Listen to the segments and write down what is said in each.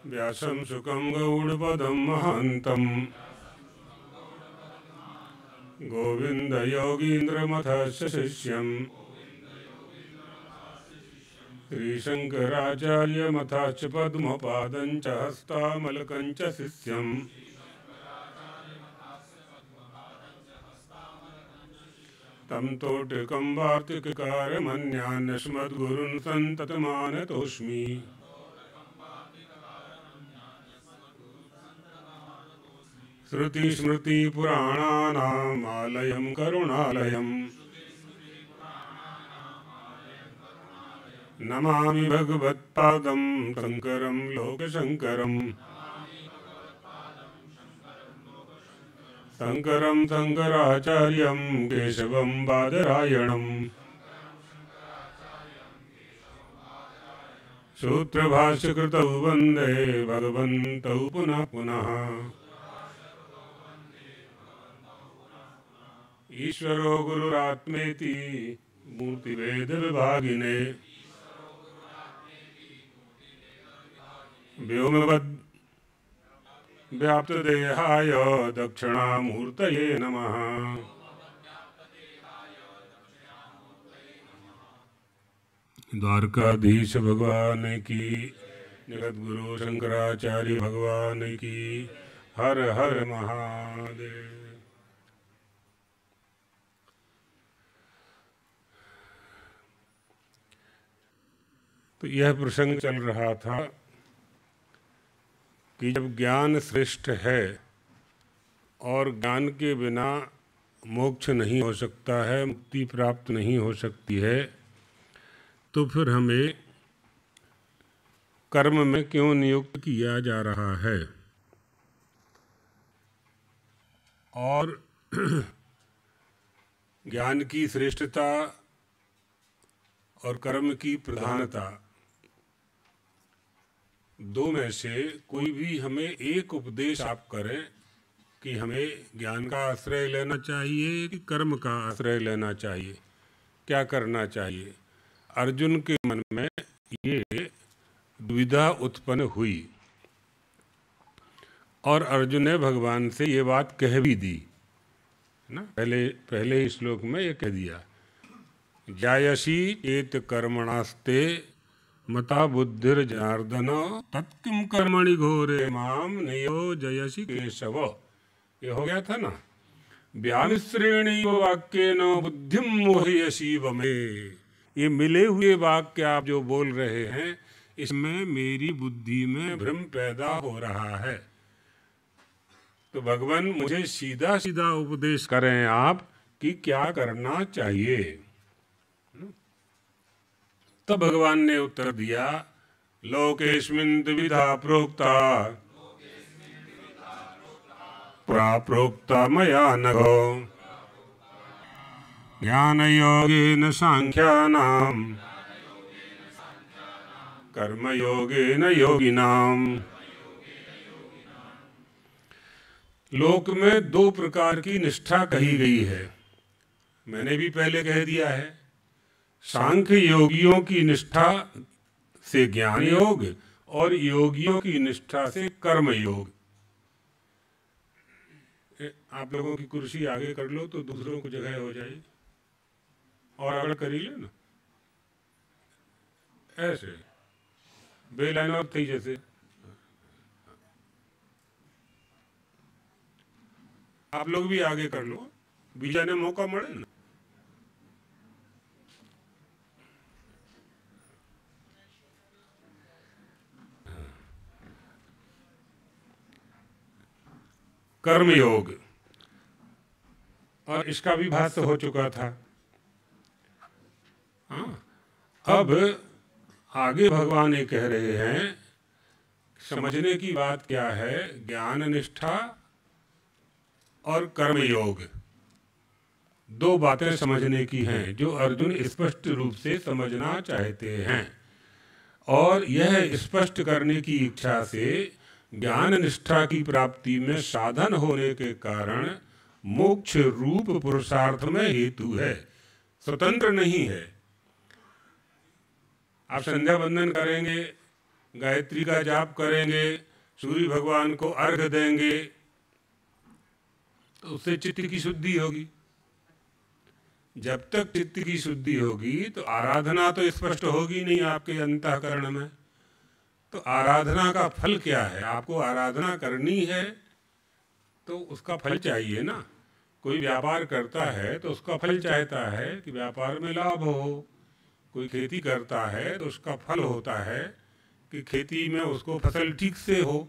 व्यासं शुकं गौडपदं महान्तं गोविन्दयोगीन्द्रमथस्य शिष्यं श्रीशङ्कराचार्यमथाश्च पद्मपादं च हस्तामलकं च शिष्यम् तं तोटिकं वार्तिककारमन्यान्यस्मद्गुरुन् सन्ततमानतोऽस्मि। श्रुतिस्मृतिपुराणानाम् आलयं करुणालयम् नमामि भगवत्पादं शङ्करं लोकशङ्करम्। शङ्करं शङ्कराचार्यं केशवं बादरायणम् सूत्रभाष्यकृतौ वन्दे भगवन्तौ पुनः पुनः। ईश्वरो गुरुरात्मेति मूर्तिभेदविभागिने व्योमवद्व्याप्तदेहाय दक्षिणामूर्तये नमः। द्वारकाधीश भगवान की, जगद्गुरु शंकराचार्य भगवान की, हर हर महादेव। तो यह प्रसंग चल रहा था कि जब ज्ञान श्रेष्ठ है और ज्ञान के बिना मोक्ष नहीं हो सकता है, मुक्ति प्राप्त नहीं हो सकती है, तो फिर हमें कर्म में क्यों नियुक्त किया जा रहा है। और ज्ञान की श्रेष्ठता और कर्म की प्रधानता, दो में से कोई भी हमें एक उपदेश आप करें कि हमें ज्ञान का आश्रय लेना चाहिए कि कर्म का आश्रय लेना चाहिए, क्या करना चाहिए। अर्जुन के मन में ये दुविधा उत्पन्न हुई और अर्जुन ने भगवान से ये बात कह भी दी ना। पहले श्लोक में ये कह दिया, जायसी चेत कर्मणास्ते मता बुद्धिर जनार्दन तत्किं कर्मणि घोरे माम नियोजयसि केशव। ये हो गया था ना। व्यामिश्रेणी वाक्येन बुद्धिं मोहयसि वमे। ये मिले हुए वाक्य आप जो बोल रहे हैं, इसमें मेरी बुद्धि में भ्रम पैदा हो रहा है। तो भगवान मुझे सीधा सीधा उपदेश करें आप कि क्या करना चाहिए। तब भगवान ने उत्तर दिया, लोकेस्मिन् द्विविधा प्रोक्ता पुरा प्रोक्ता मया नघो ज्ञानयोगेन सांख्यानां कर्मयोगेन योगिनाम्। लोक में दो प्रकार की निष्ठा कही गई है, मैंने भी पहले कह दिया है। सांख्य योगियों की निष्ठा से ज्ञान योग और योगियों की निष्ठा से कर्म योग। आप लोगों की कुर्सी आगे कर लो तो दूसरों को जगह हो जाए, और आगे कर ही ले ना, ऐसे बेलाइन और थी जैसे। आप लोग भी आगे कर लो, बीजा ने मौका मिले ना। कर्मयोग, और इसका भी भाष्य हो चुका था। हाँ, अब आगे भगवान ये कह रहे हैं, समझने की बात क्या है, ज्ञान निष्ठा और कर्मयोग, दो बातें समझने की हैं जो अर्जुन स्पष्ट रूप से समझना चाहते हैं। और यह स्पष्ट करने की इच्छा से ज्ञान निष्ठा की प्राप्ति में साधन होने के कारण मोक्ष रूप पुरुषार्थ में हेतु है, स्वतंत्र नहीं है। आप संध्या बंदन करेंगे गायत्री का जाप करेंगे, सूर्य भगवान को अर्घ देंगे, तो उससे चित्त की शुद्धि होगी। जब तक चित्त की शुद्धि होगी तो आराधना तो स्पष्ट होगी नहीं आपके अंतःकरण में। तो आराधना का फल क्या है? आपको आराधना करनी है तो उसका फल चाहिए ना। कोई व्यापार करता है तो उसका फल चाहता है कि व्यापार में लाभ हो। कोई खेती करता है तो उसका फल होता है कि खेती में उसको फसल ठीक से हो।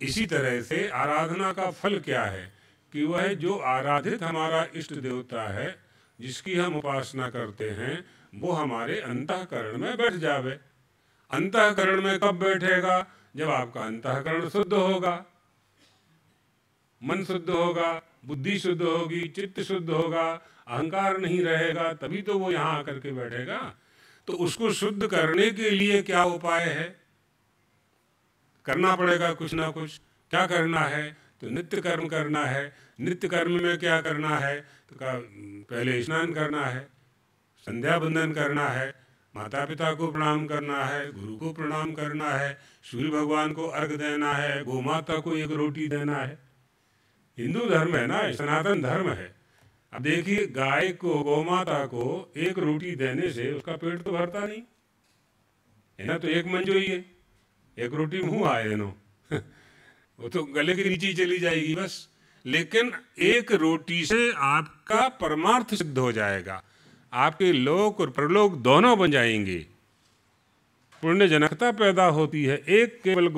इसी तरह से आराधना का फल क्या है कि वह जो आराधित हमारा इष्ट देवता है, जिसकी हम उपासना करते हैं, वो हमारे अंतःकरण में बैठ जावे। अंतःकरण में कब बैठेगा? जब आपका अंतःकरण शुद्ध होगा, मन शुद्ध होगा, बुद्धि शुद्ध होगी, चित्त शुद्ध होगा, अहंकार नहीं रहेगा, तभी तो वो यहाँ आकर के बैठेगा। तो उसको शुद्ध करने के लिए क्या उपाय है? करना पड़ेगा कुछ ना कुछ। क्या करना है? तो नित्य कर्म करना है। नित्य कर्म में क्या करना है? तो पहले स्नान करना है, संध्या बंदन करना है, माता पिता को प्रणाम करना है, गुरु को प्रणाम करना है, सूर्य भगवान को अर्घ देना है, गौ माता को एक रोटी देना है। हिंदू धर्म है ना, सनातन धर्म है। अब देखिए, गाय को, गौ माता को एक रोटी देने से उसका पेट तो भरता नहीं है ना। तो एक मंजो ही है, एक रोटी मुंह आए नो वो तो गले के नीचे ही चली जाएगी बस। लेकिन एक रोटी से आपका परमार्थ सिद्ध हो जाएगा। आपके लोक और परलोक दोनों बन जाएंगे। पुण्य जनकता पैदा होती है। एक केवल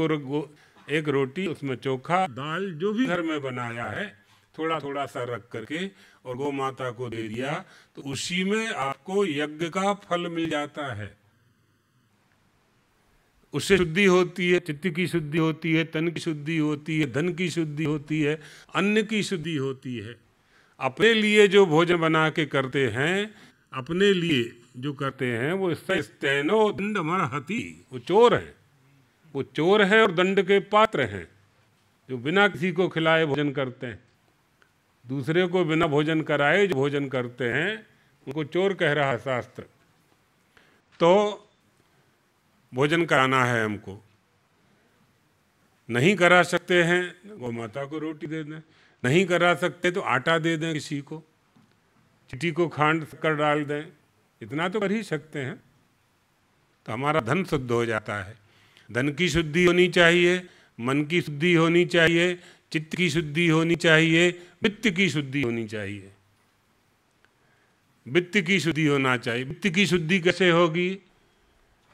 एक रोटी, उसमें चोखा दाल जो भी घर में बनाया है थोड़ा थोड़ा सा रख करके और गौ माता को दे दिया, तो उसी में आपको यज्ञ का फल मिल जाता है। उससे शुद्धि होती है, चित्त की शुद्धि होती है, तन की शुद्धि होती है, धन की शुद्धि होती है, अन्न की शुद्धि होती है। अपने लिए जो भोजन बना के करते हैं, अपने लिए जो करते हैं, वो स्तैनो दंड मरहति, वो चोर है। वो चोर है और दंड के पात्र हैं। जो बिना किसी को खिलाए भोजन करते हैं, दूसरे को बिना भोजन कराए जो भोजन करते हैं, उनको चोर कह रहा है शास्त्र। तो भोजन कराना है हमको, नहीं करा सकते हैं गौ माता को रोटी दे दें, नहीं करा सकते तो आटा दे दें, किसी को चीटी को खांड कर डाल दें, इतना तो कर ही सकते हैं। तो हमारा धन शुद्ध हो जाता है। धन की शुद्धि होनी चाहिए, मन की शुद्धि होनी चाहिए, चित्त की शुद्धि होनी चाहिए, वित्त की शुद्धि होनी चाहिए। वित्त की शुद्धि होना चाहिए। वित्त की शुद्धि कैसे होगी?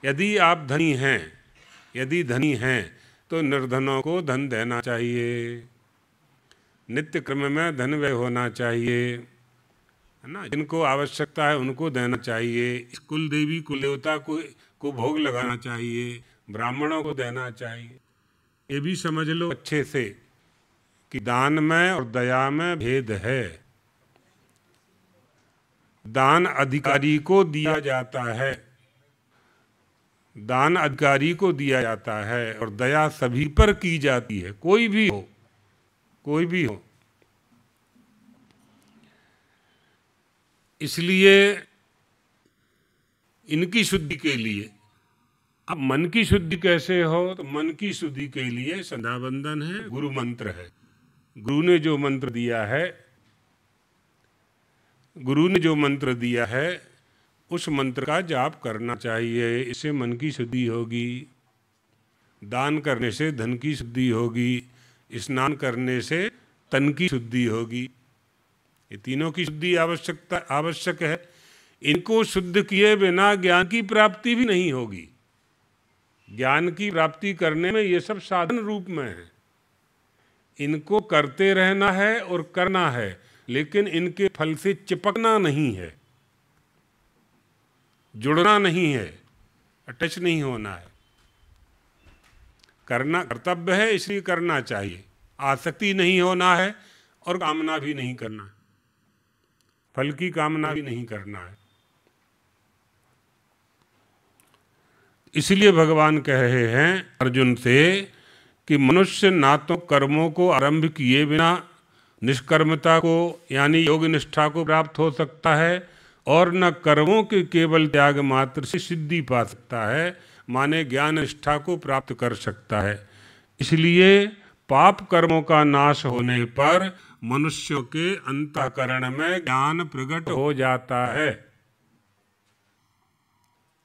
यदि आप धनी हैं, यदि धनी हैं तो निर्धनों को धन देना चाहिए। नित्य क्रम में धन व्यय होना चाहिए, है ना। जिनको आवश्यकता है उनको देना चाहिए। कुल देवी कुल देवता को भोग लगाना चाहिए, ब्राह्मणों को देना चाहिए। ये भी समझ लो अच्छे से कि दान में और दया में भेद है। दान अधिकारी को दिया जाता है, दान अधिकारी को दिया जाता है, और दया सभी पर की जाती है, कोई भी हो, कोई भी हो। इसलिए इनकी शुद्धि के लिए, अब मन की शुद्धि कैसे हो? तो मन की शुद्धि के लिए संध्या बंदन है, गुरु मंत्र है। गुरु ने जो मंत्र दिया है, गुरु ने जो मंत्र दिया है, उस मंत्र का जाप करना चाहिए। इससे मन की शुद्धि होगी। दान करने से धन की शुद्धि होगी, स्नान करने से तन की शुद्धि होगी। ये तीनों की शुद्धि आवश्यक है। इनको शुद्ध किए बिना ज्ञान की प्राप्ति भी नहीं होगी। ज्ञान की प्राप्ति करने में ये सब साधन रूप में है। इनको करते रहना है और करना है, लेकिन इनके फल से चिपकना नहीं है, जुड़ना नहीं है, अटैच नहीं होना है। करना कर्तव्य है, इसलिए करना चाहिए। आसक्ति नहीं होना है और कामना भी नहीं करना है, फल की कामना भी नहीं करना है। इसलिए भगवान कह रहे हैं अर्जुन से कि मनुष्य ना तो कर्मों को आरंभ किए बिना निष्कर्मता को यानी योग निष्ठा को प्राप्त हो सकता है, और न कर्मों के केवल त्याग मात्र से सिद्धि पा सकता है। माने ज्ञान निष्ठा को प्राप्त कर सकता है। इसलिए पाप कर्मों का नाश होने पर मनुष्यों के अंतःकरण में ज्ञान प्रकट हो जाता है।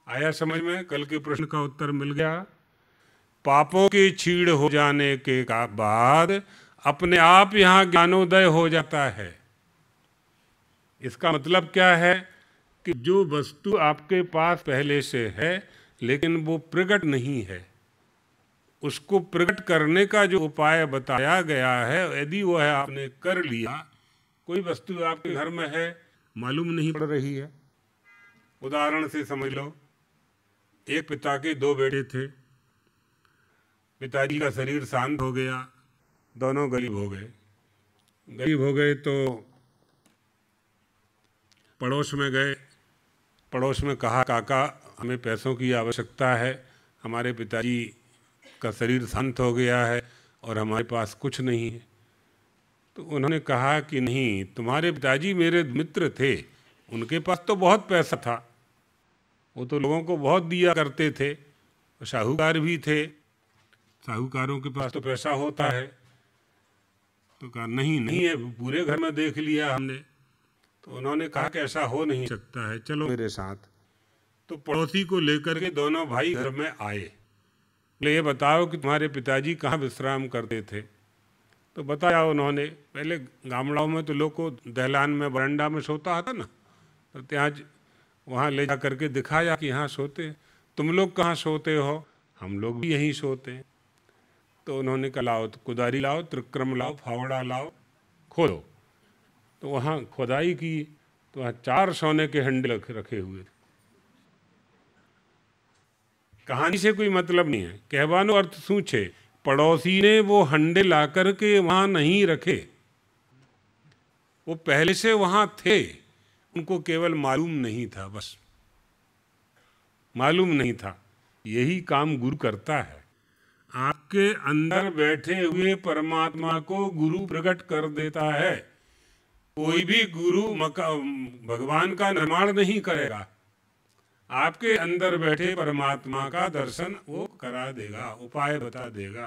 आया समझ में? कल के प्रश्न का उत्तर मिल गया। पापों की छीड़ हो जाने के बाद अपने आप यहां ज्ञानोदय हो जाता है। इसका मतलब क्या है कि जो वस्तु आपके पास पहले से है लेकिन वो प्रकट नहीं है, उसको प्रकट करने का जो उपाय बताया गया है, यदि वो है आपने कर लिया। कोई वस्तु आपके घर में है, मालूम नहीं पड़ रही है। उदाहरण से समझ लो, एक पिता के दो बेटे थे। पिताजी का शरीर शांत हो गया, दोनों गरीब हो गए। गरीब हो गए तो पड़ोस में गए। पड़ोस में कहा, काका हमें पैसों की आवश्यकता है, हमारे पिताजी का शरीर शांत हो गया है और हमारे पास कुछ नहीं है। तो उन्होंने कहा कि नहीं, तुम्हारे पिताजी मेरे मित्र थे, उनके पास तो बहुत पैसा था, वो तो लोगों को बहुत दिया करते थे, साहूकार भी थे, साहूकारों के पास तो पैसा होता है। तो कहा नहीं नहीं है, पूरे घर में देख लिया हमने। तो उन्होंने कहा कि ऐसा हो नहीं सकता है, चलो मेरे साथ। तो पड़ोसी को लेकर के दोनों भाई घर में आए। बोले ये बताओ कि तुम्हारे पिताजी कहाँ विश्राम करते थे? तो बताया उन्होंने। पहले गामड़ाओं में तो लोग को दहलान में बरंडा में सोता था ना, तो त्यां वहाँ ले जा करके दिखाया कि यहाँ सोते। तुम लोग कहाँ सोते हो? हम लोग भी यहीं सोते हैं। तो उन्होंने कहा लाओ, तो कुदारी लाओ, त्रिक्रम लाओ, फावड़ा लाओ, खोदो। तो वहाँ खुदाई की तो वहाँ 4 सोने के हंडे रखे हुए थे। कहानी से कोई मतलब नहीं है, कहवानो अर्थ सूझे। पड़ोसी ने वो हंडे ला करके वहाँ नहीं रखे, वो पहले से वहाँ थे, उनको केवल मालूम नहीं था, बस मालूम नहीं था। यही काम गुरु करता है, आपके अंदर बैठे हुए परमात्मा को गुरु प्रकट कर देता है। कोई भी गुरु भगवान का निर्माण नहीं करेगा, आपके अंदर बैठे परमात्मा का दर्शन वो करा देगा, उपाय बता देगा,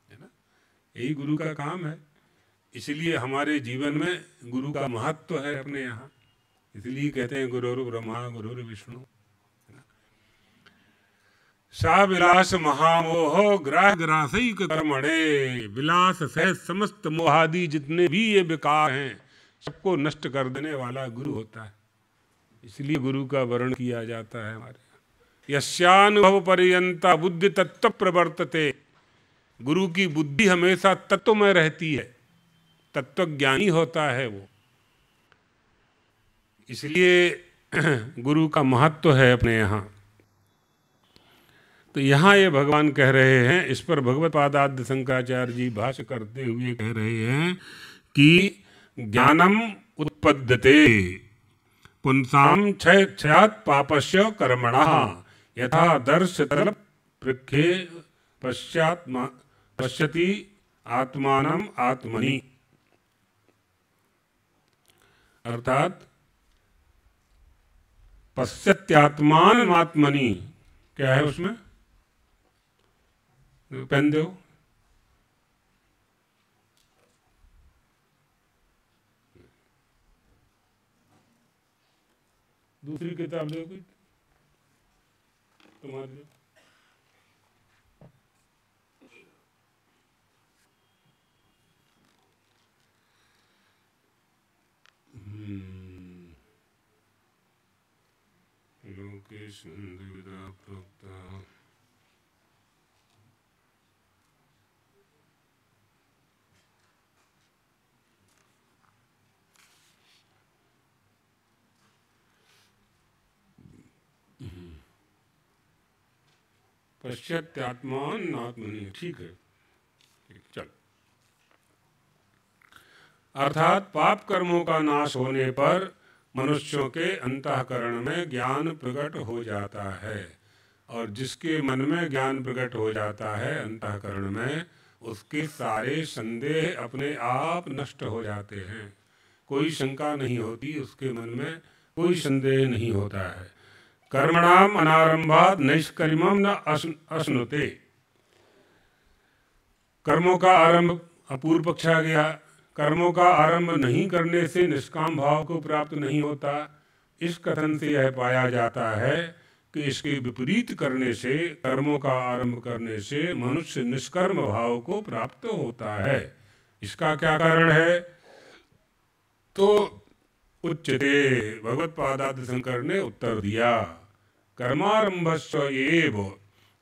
है ना? यही गुरु का काम है। इसलिए हमारे जीवन में गुरु का महत्व है अपने यहाँ। इसलिए कहते हैं गुरुर् ब्रह्मा गुरुर् विष्णु। सा विलास महामोह ग्राह ग्रासैक कर्मणे। विलास सह समस्त मोहादि जितने भी ये विकार हैं, सबको नष्ट कर देने वाला गुरु होता है। इसलिए गुरु का वर्ण किया जाता है हमारे यहाँ। यस्यानुभव पर्यंता बुद्धि तत्व प्रवर्तते। गुरु की बुद्धि हमेशा तत्व में रहती है, तत्व ज्ञानी होता है वो। इसलिए गुरु का महत्व है अपने यहाँ। तो यहाँ ये भगवान कह रहे हैं, इस पर भगवत पादाद्य शंकराचार्य जी भाष्य करते हुए कह रहे हैं कि ज्ञानम उत्पद्यते पुंसाम क्षयात् पापस्य कर्मणः यथा दर्श तरल पृखे पश्यति आत्मानम आत्मनि। अर्थात पश्यत्यात्मान आत्मनि। क्या है उसमें? पेन दो। दूसरी किताब दो कोई तुम्हारे। लोकेश द्विविधा प्रोक्ता। पश्चात्मान आत्मनि। ठीक है, चल। अर्थात पाप कर्मों का नाश होने पर मनुष्यों के अंतःकरण में ज्ञान प्रकट हो जाता है, और जिसके मन में ज्ञान प्रकट हो जाता है अंतःकरण में, उसके सारे संदेह अपने आप नष्ट हो जाते हैं। कोई शंका नहीं होती, उसके मन में कोई संदेह नहीं होता है। कर्मणाम अनारंभात नैष्कर्म्यम न अश्नुते। कर्मों का आरंभ, अपूर्व पक्ष आ गया, कर्मों का आरंभ नहीं करने से निष्काम भाव को प्राप्त नहीं होता। इस कथन से यह पाया जाता है कि इसके विपरीत करने से, कर्मों का आरंभ करने से मनुष्य निष्कर्म भाव को प्राप्त होता है। इसका क्या कारण है? तो उच्चते, भगवत्पादादि शंकर ने उत्तर दिया, कर्मारंभस्व एव,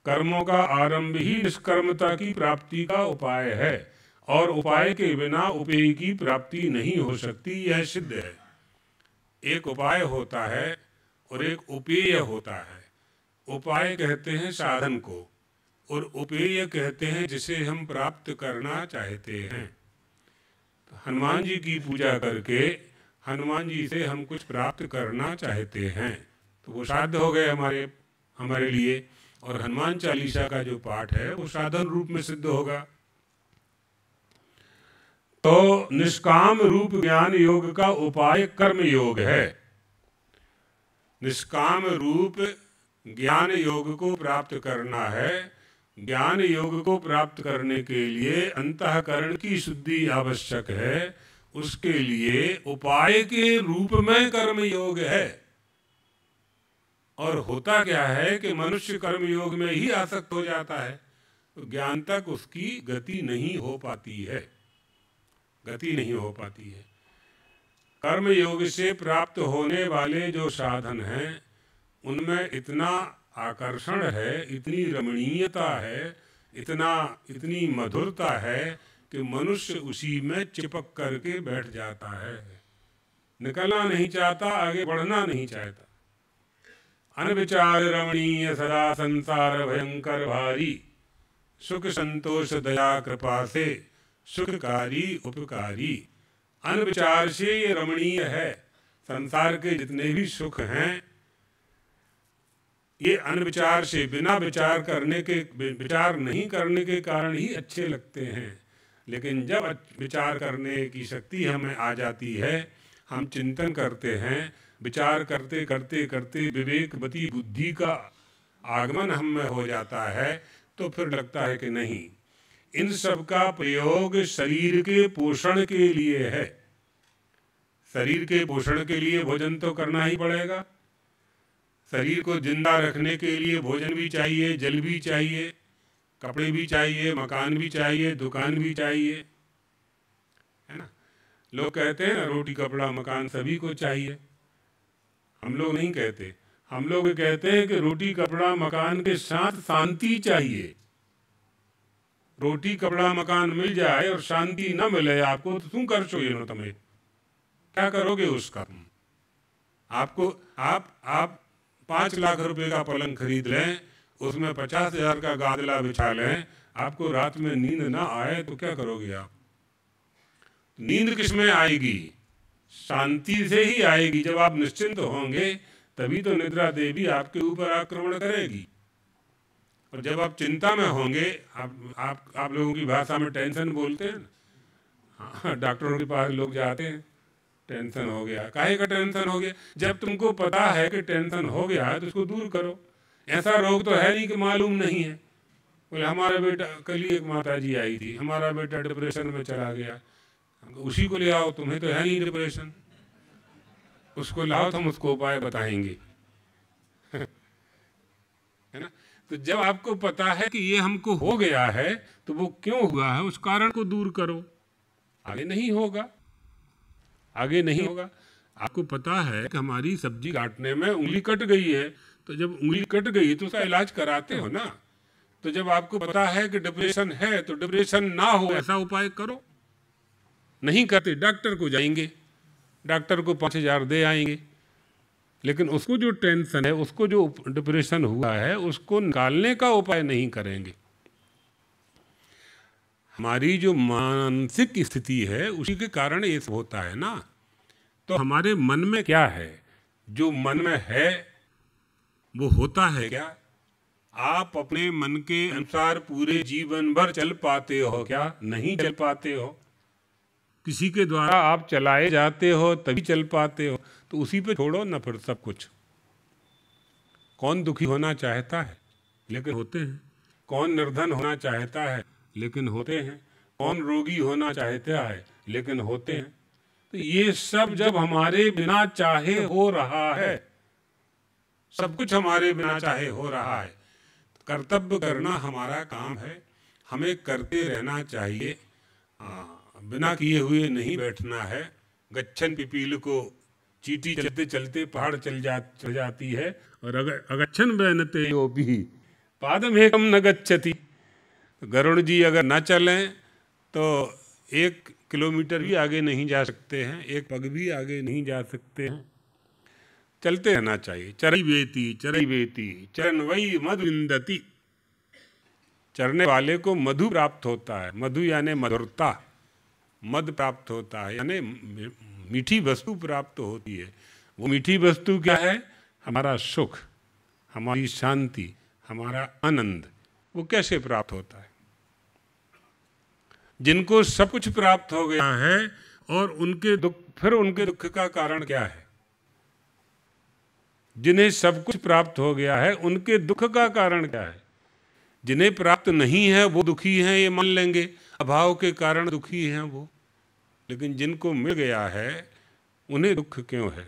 कर्मों का आरंभ ही निष्कर्मता की प्राप्ति का उपाय है और उपाय के बिना उपेय की प्राप्ति नहीं हो सकती, यह सिद्ध है। एक उपाय होता है और एक उपेय होता है। उपाय कहते हैं साधन को और उपेय कहते हैं जिसे हम प्राप्त करना चाहते हैं। तो हनुमान जी की पूजा करके हनुमान जी से हम कुछ प्राप्त करना चाहते हैं तो वो साध्य हो गए हमारे लिए, और हनुमान चालीसा का जो पाठ है वो साधन रूप में सिद्ध होगा। तो निष्काम रूप ज्ञान योग का उपाय कर्म योग है। निष्काम रूप ज्ञान योग को प्राप्त करना है। ज्ञान योग को प्राप्त करने के लिए अंतःकरण की शुद्धि आवश्यक है। उसके लिए उपाय के रूप में कर्म योग है। और होता क्या है कि मनुष्य कर्म योग में ही आसक्त हो जाता है, तो ज्ञान तक उसकी गति नहीं हो पाती है, गति नहीं हो पाती है। कर्म योग से प्राप्त होने वाले जो साधन हैं उनमें इतना आकर्षण है, इतनी रमणीयता है, इतनी मधुरता है कि मनुष्य उसी में चिपक करके बैठ जाता है, निकलना नहीं चाहता, आगे बढ़ना नहीं चाहता। अनविचार रमणीय सदा संसार भयंकर भारी, सुख संतोष दया कृपा से सुखकारी उपकारी। अनविचार से ये रमणीय है। संसार के जितने भी सुख हैं ये अनविचार से, बिना विचार करने के, विचार नहीं करने के कारण ही अच्छे लगते हैं। लेकिन जब विचार करने की शक्ति हमें आ जाती है, हम चिंतन करते हैं, विचार करते करते करते विवेकवती बुद्धि का आगमन हम में हो जाता है, तो फिर लगता है कि नहीं, इन सब का प्रयोग शरीर के पोषण के लिए है। शरीर के पोषण के लिए भोजन तो करना ही पड़ेगा। शरीर को जिंदा रखने के लिए भोजन भी चाहिए, जल भी चाहिए, कपड़े भी चाहिए, मकान भी चाहिए, दुकान भी चाहिए, है ना। लोग कहते हैं ना, रोटी कपड़ा मकान सभी को चाहिए। हम लोग नहीं कहते, हम लोग कहते हैं कि रोटी कपड़ा मकान के साथ शांति चाहिए। रोटी कपड़ा मकान मिल जाए और शांति न मिले आपको तो तुम कर सो ये नो, तुम्हें क्या करोगे उसका? आपको आप 5 लाख रुपए का पलंग खरीद लें, उसमें 50,000 का गादला बिछा लें, आपको रात में नींद ना आए तो क्या करोगे आप? नींद किस में आएगी? शांति से ही आएगी। जब आप निश्चिंत होंगे तभी तो निद्रा देवी आपके ऊपर आक्रमण करेगी। और जब आप चिंता में होंगे, आप लोगों की भाषा में टेंशन बोलते हैं ना, हाँ, डॉक्टरों के पास लोग जाते हैं, टेंशन हो गया, काहे का टेंशन हो गया? जब तुमको पता है कि टेंशन हो गया है तो उसको दूर करो। ऐसा रोग तो है नहीं कि मालूम नहीं है। बोले हमारा बेटा, कल ही एक माता जी आई थी, हमारा बेटा डिप्रेशन में चला गया। उसी को ले आओ, तुम्हें तो है नहीं डिप्रेशन, उसको लाओ, हम उसको उपाय बताएंगे है ना। तो जब आपको पता है कि ये हमको हो गया है तो वो क्यों हुआ है, उस कारण को दूर करो, आगे नहीं होगा, आगे नहीं होगा। आपको पता है कि हमारी सब्जी काटने में उंगली कट गई है, तो जब उंगली कट गई तो उसका इलाज कराते हो ना। तो जब आपको पता है कि डिप्रेशन है तो डिप्रेशन ना हो ऐसा उपाय करो। नहीं करते, डॉक्टर को जाएंगे, डॉक्टर को 5,000 दे आएंगे, लेकिन उसको जो टेंशन है, उसको जो डिप्रेशन हुआ है, उसको निकालने का उपाय नहीं करेंगे। हमारी जो मानसिक स्थिति है उसी के कारण ये सब होता है ना। तो हमारे मन में क्या है, जो मन में है वो होता है क्या? आप अपने मन के अनुसार पूरे जीवन भर चल पाते हो क्या? नहीं चल पाते हो। किसी के द्वारा आप चलाए जाते हो तभी चल पाते हो, तो उसी पे छोड़ो ना फिर सब कुछ। कौन दुखी होना चाहता है, लेकिन होते हैं। कौन निर्धन होना चाहता है, लेकिन होते हैं। कौन रोगी होना चाहता है, लेकिन होते हैं। तो ये सब जब हमारे बिना चाहे हो रहा है, सब कुछ हमारे बिना चाहे हो रहा है, तो कर्तव्य करना हमारा काम है, हमें करते रहना चाहिए। बिना किए हुए नहीं बैठना है। गच्छन पिपील को चींटी चलते चलते पहाड़ चल जाती है, और अगच्छन बैनते योपी पादम एकम न गच्छति। गरुड़ जी अगर न चलें तो 1 किलोमीटर भी आगे नहीं जा सकते हैं, 1 पग भी आगे नहीं जा सकते हैं। चलते रहना चाहिए। चरई बेती चरण वही मधु विंदति। चरने वाले को मधु प्राप्त होता है। मधु यानी मधुरता, मद प्राप्त होता है, यानी मीठी वस्तु प्राप्त होती है। वो मीठी वस्तु क्या है? हमारा सुख, हमारी शांति, हमारा आनंद। वो कैसे प्राप्त होता है? जिनको सब कुछ प्राप्त हो गया है और उनके दुख का कारण क्या है? जिन्हें सब कुछ प्राप्त हो गया है उनके दुख का कारण क्या है? जिन्हें प्राप्त नहीं है वो दुखी हैं, ये मान लेंगे, अभाव के कारण दुखी हैं वो। लेकिन जिनको मिल गया है उन्हें दुख क्यों है?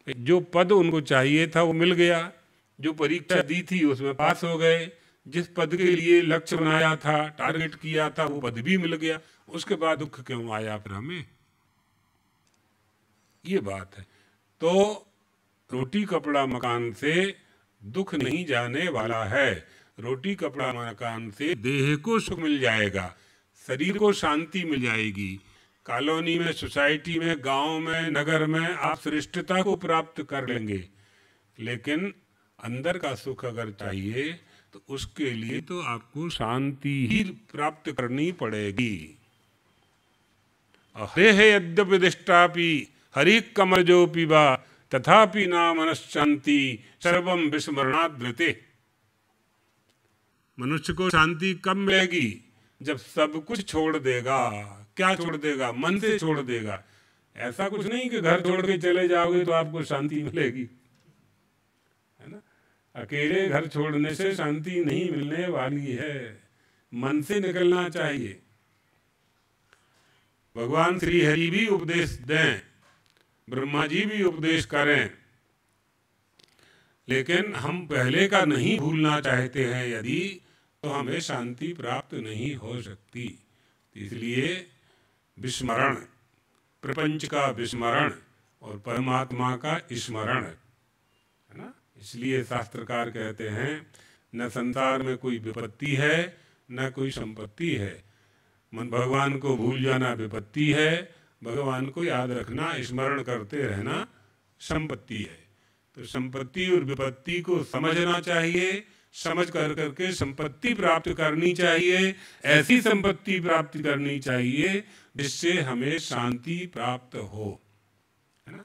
जो पद उनको चाहिए था वो मिल गया, जो परीक्षा दी थी उसमें पास हो गए, जिस पद के लिए लक्ष्य बनाया था, टारगेट किया था, वो पद भी मिल गया, उसके बाद दुख क्यों आया फिर हमें? ये बात है। तो रोटी कपड़ा मकान से दुख नहीं जाने वाला है। रोटी कपड़ा मकान से देह को सुख मिल जाएगा, शरीर को शांति मिल जाएगी। कॉलोनी में, सोसाइटी में, गांव में, नगर में आप श्रेष्ठता को प्राप्त कर लेंगे, लेकिन अंदर का सुख अगर चाहिए तो उसके लिए तो आपको शांति ही प्राप्त करनी पड़ेगी। हरे यद्यपि दिष्टापि हरि कमल जो पीबा तथापि ना मनश्शांति सर्वम विस्मरणाद्रते। मनुष्य को शांति कब मिलेगी? जब सब कुछ छोड़ देगा। क्या छोड़ देगा? मन से छोड़ देगा। ऐसा कुछ नहीं कि घर छोड़ के चले जाओगे तो आपको शांति मिलेगी, है ना? अकेले घर छोड़ने से शांति नहीं मिलने वाली है, मन से निकलना चाहिए। भगवान श्री हरि भी उपदेश दें, ब्रह्मा जी भी उपदेश करें, लेकिन हम पहले का नहीं भूलना चाहते हैं यदि, तो हमें शांति प्राप्त नहीं हो सकती। इसलिए विस्मरण, प्रपंच का विस्मरण और परमात्मा का स्मरण, है ना? इसलिए शास्त्रकार कहते हैं न संसार में कोई विपत्ति है न कोई संपत्ति है। मन भगवान को भूल जाना विपत्ति है, भगवान को याद रखना, स्मरण करते रहना संपत्ति है। तो संपत्ति और विपत्ति को समझना चाहिए, समझ कर करके संपत्ति प्राप्त करनी चाहिए। ऐसी संपत्ति प्राप्त करनी चाहिए जिससे हमें शांति प्राप्त हो, है ना?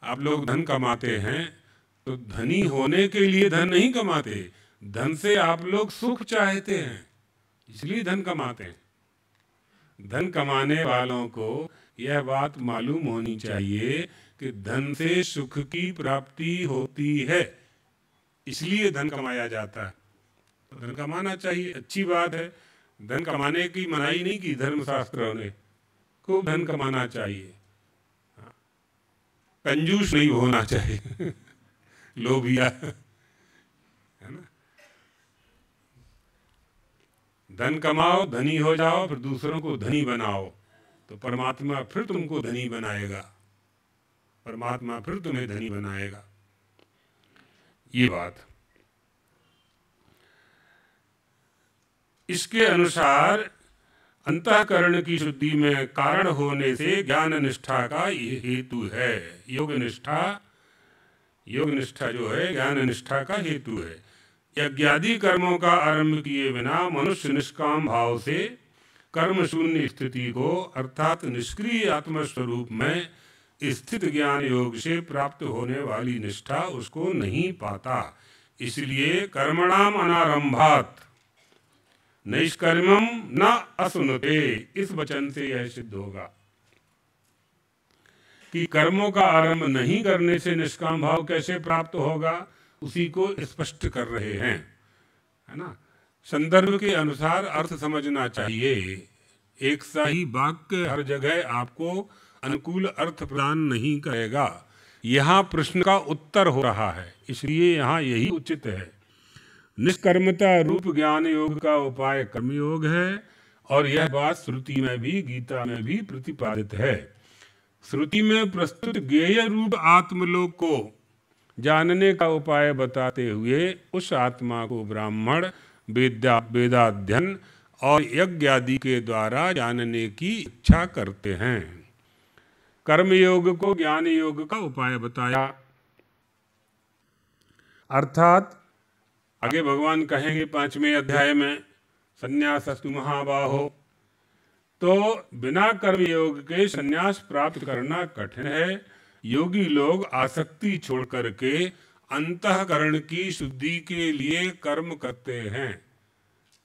आप लोग धन कमाते हैं तो धनी होने के लिए धन नहीं कमाते, धन से आप लोग सुख चाहते हैं, इसलिए धन कमाते हैं। धन कमाने वालों को यह बात मालूम होनी चाहिए कि धन से सुख की प्राप्ति होती है, इसलिए धन कमाया जाता है। तो धन कमाना चाहिए, अच्छी बात है। धन कमाने की मनाही नहीं की धर्मशास्त्रों ने, खूब धन कमाना चाहिए। कंजूस नहीं होना चाहिए, लोभिया, है ना? धन कमाओ, धनी हो जाओ, फिर दूसरों को धनी बनाओ, तो परमात्मा फिर तुमको धनी बनाएगा, परमात्मा फिर तुम्हें धनी बनाएगा। ये बात। इसके अनुसार अंतःकरण की शुद्धि में कारण होने से ज्ञान निष्ठा का ये हेतु है। योग निष्ठा जो है ज्ञान निष्ठा का हेतु है। यज्ञादि कर्मों का आरंभ किए बिना मनुष्य निष्काम भाव से कर्म शून्य स्थिति को अर्थात निष्क्रिय आत्मस्वरूप में स्थित ज्ञान योग से प्राप्त होने वाली निष्ठा उसको नहीं पाता। इसलिए कर्मणाम अनारंभात नैष्कर्म्यम न असुनते, इस वचन से यह सिद्ध होगा कि कर्मों का आरंभ नहीं करने से निष्काम भाव कैसे प्राप्त होगा। उसी को स्पष्ट कर रहे हैं, है ना। संदर्भ के अनुसार अर्थ समझना चाहिए। एक सा ही वाक्य हर जगह आपको अनुकूल अर्थ प्रदान नहीं करेगा। यहाँ प्रश्न का उत्तर हो रहा है, इसलिए यहाँ यही उचित है। निष्कर्मता रूप ज्ञान योग का उपाय कर्मयोग है, और यह बात श्रुति में भी, गीता में भी प्रतिपादित है। श्रुति में प्रस्तुत ज्ञेय रूप आत्मलोक को जानने का उपाय बताते हुए उस आत्मा को ब्राह्मण वेदाध्ययन और यज्ञ आदि के द्वारा जानने की इच्छा करते हैं। कर्मयोग को ज्ञान योग का उपाय बताया, अर्थात आगे भगवान कहेंगे 5वें अध्याय में, संन्यासस्तु महाबाहो, तो बिना कर्मयोग के संन्यास प्राप्त करना कठिन है। योगी लोग आसक्ति छोड़ करके अंतःकरण की शुद्धि के लिए कर्म करते हैं।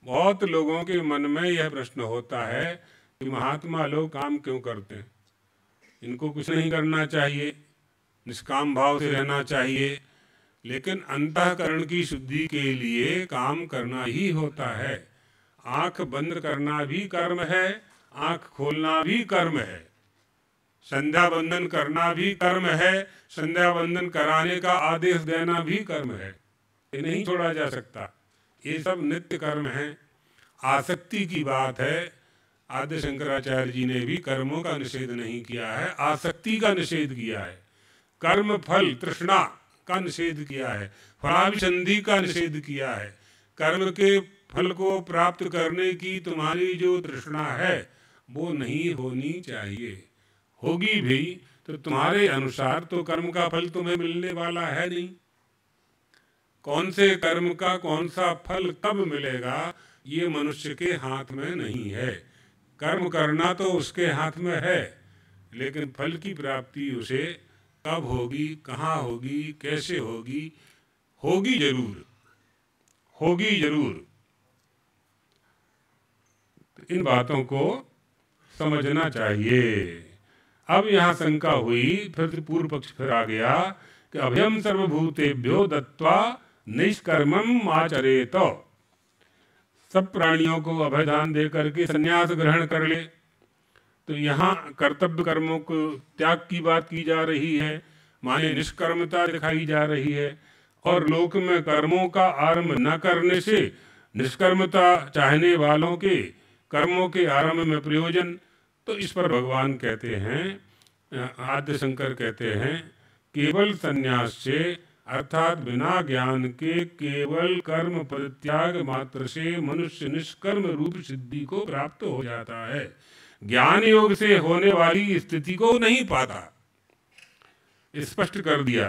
बहुत लोगों के मन में यह प्रश्न होता है कि महात्मा लोग काम क्यों करते हैं, इनको कुछ नहीं करना चाहिए, निष्काम भाव से रहना चाहिए। लेकिन अंतःकरण की शुद्धि के लिए काम करना ही होता है। आंख बंद करना भी कर्म है, आंख खोलना भी कर्म है, संध्या बंदन करना भी कर्म है, संध्या बंदन कराने का आदेश देना भी कर्म है। ये नहीं छोड़ा जा सकता, ये सब नित्य कर्म है। आसक्ति की बात है, आदि शंकराचार्य जी ने भी कर्मों का निषेध नहीं किया है, आसक्ति का निषेध किया है। कर्म फल तृष्णा का निषेध किया है, फलाभिसंधि का निषेध किया है। कर्म के फल को प्राप्त करने की तुम्हारी जो तृष्णा है वो नहीं होनी चाहिए। होगी भी तो तुम्हारे अनुसार तो कर्म का फल तुम्हें मिलने वाला है नहीं। कौन से कर्म का कौन सा फल कब मिलेगा ये मनुष्य के हाथ में नहीं है। कर्म करना तो उसके हाथ में है, लेकिन फल की प्राप्ति उसे कब होगी, कहाँ होगी, कैसे होगी, होगी जरूर, होगी जरूर। इन बातों को समझना चाहिए। अब यहाँ शंका हुई, फिर पूर्व पक्ष फिर आ गया कि अभयम सर्वभूतेभ्यो दत्वा निष्कर्मम आचरेत। सब प्राणियों को अभयदान दे करके संन्यास ग्रहण कर ले। तो यहाँ कर्तव्य कर्मों को त्याग की बात की जा रही है, माने निष्कर्मता दिखाई जा रही है। और लोक में कर्मों का आरंभ न करने से निष्कर्मता चाहने वालों के कर्मों के आरंभ में प्रयोजन। तो इस पर भगवान कहते हैं, आद्य शंकर कहते हैं, केवल संन्यास से अर्थात बिना ज्ञान के केवल कर्म परित्याग मात्र से मनुष्य निष्कर्म रूप सिद्धि को प्राप्त हो जाता है। ज्ञान योग से होने वाली स्थिति को नहीं पाता। स्पष्ट कर दिया,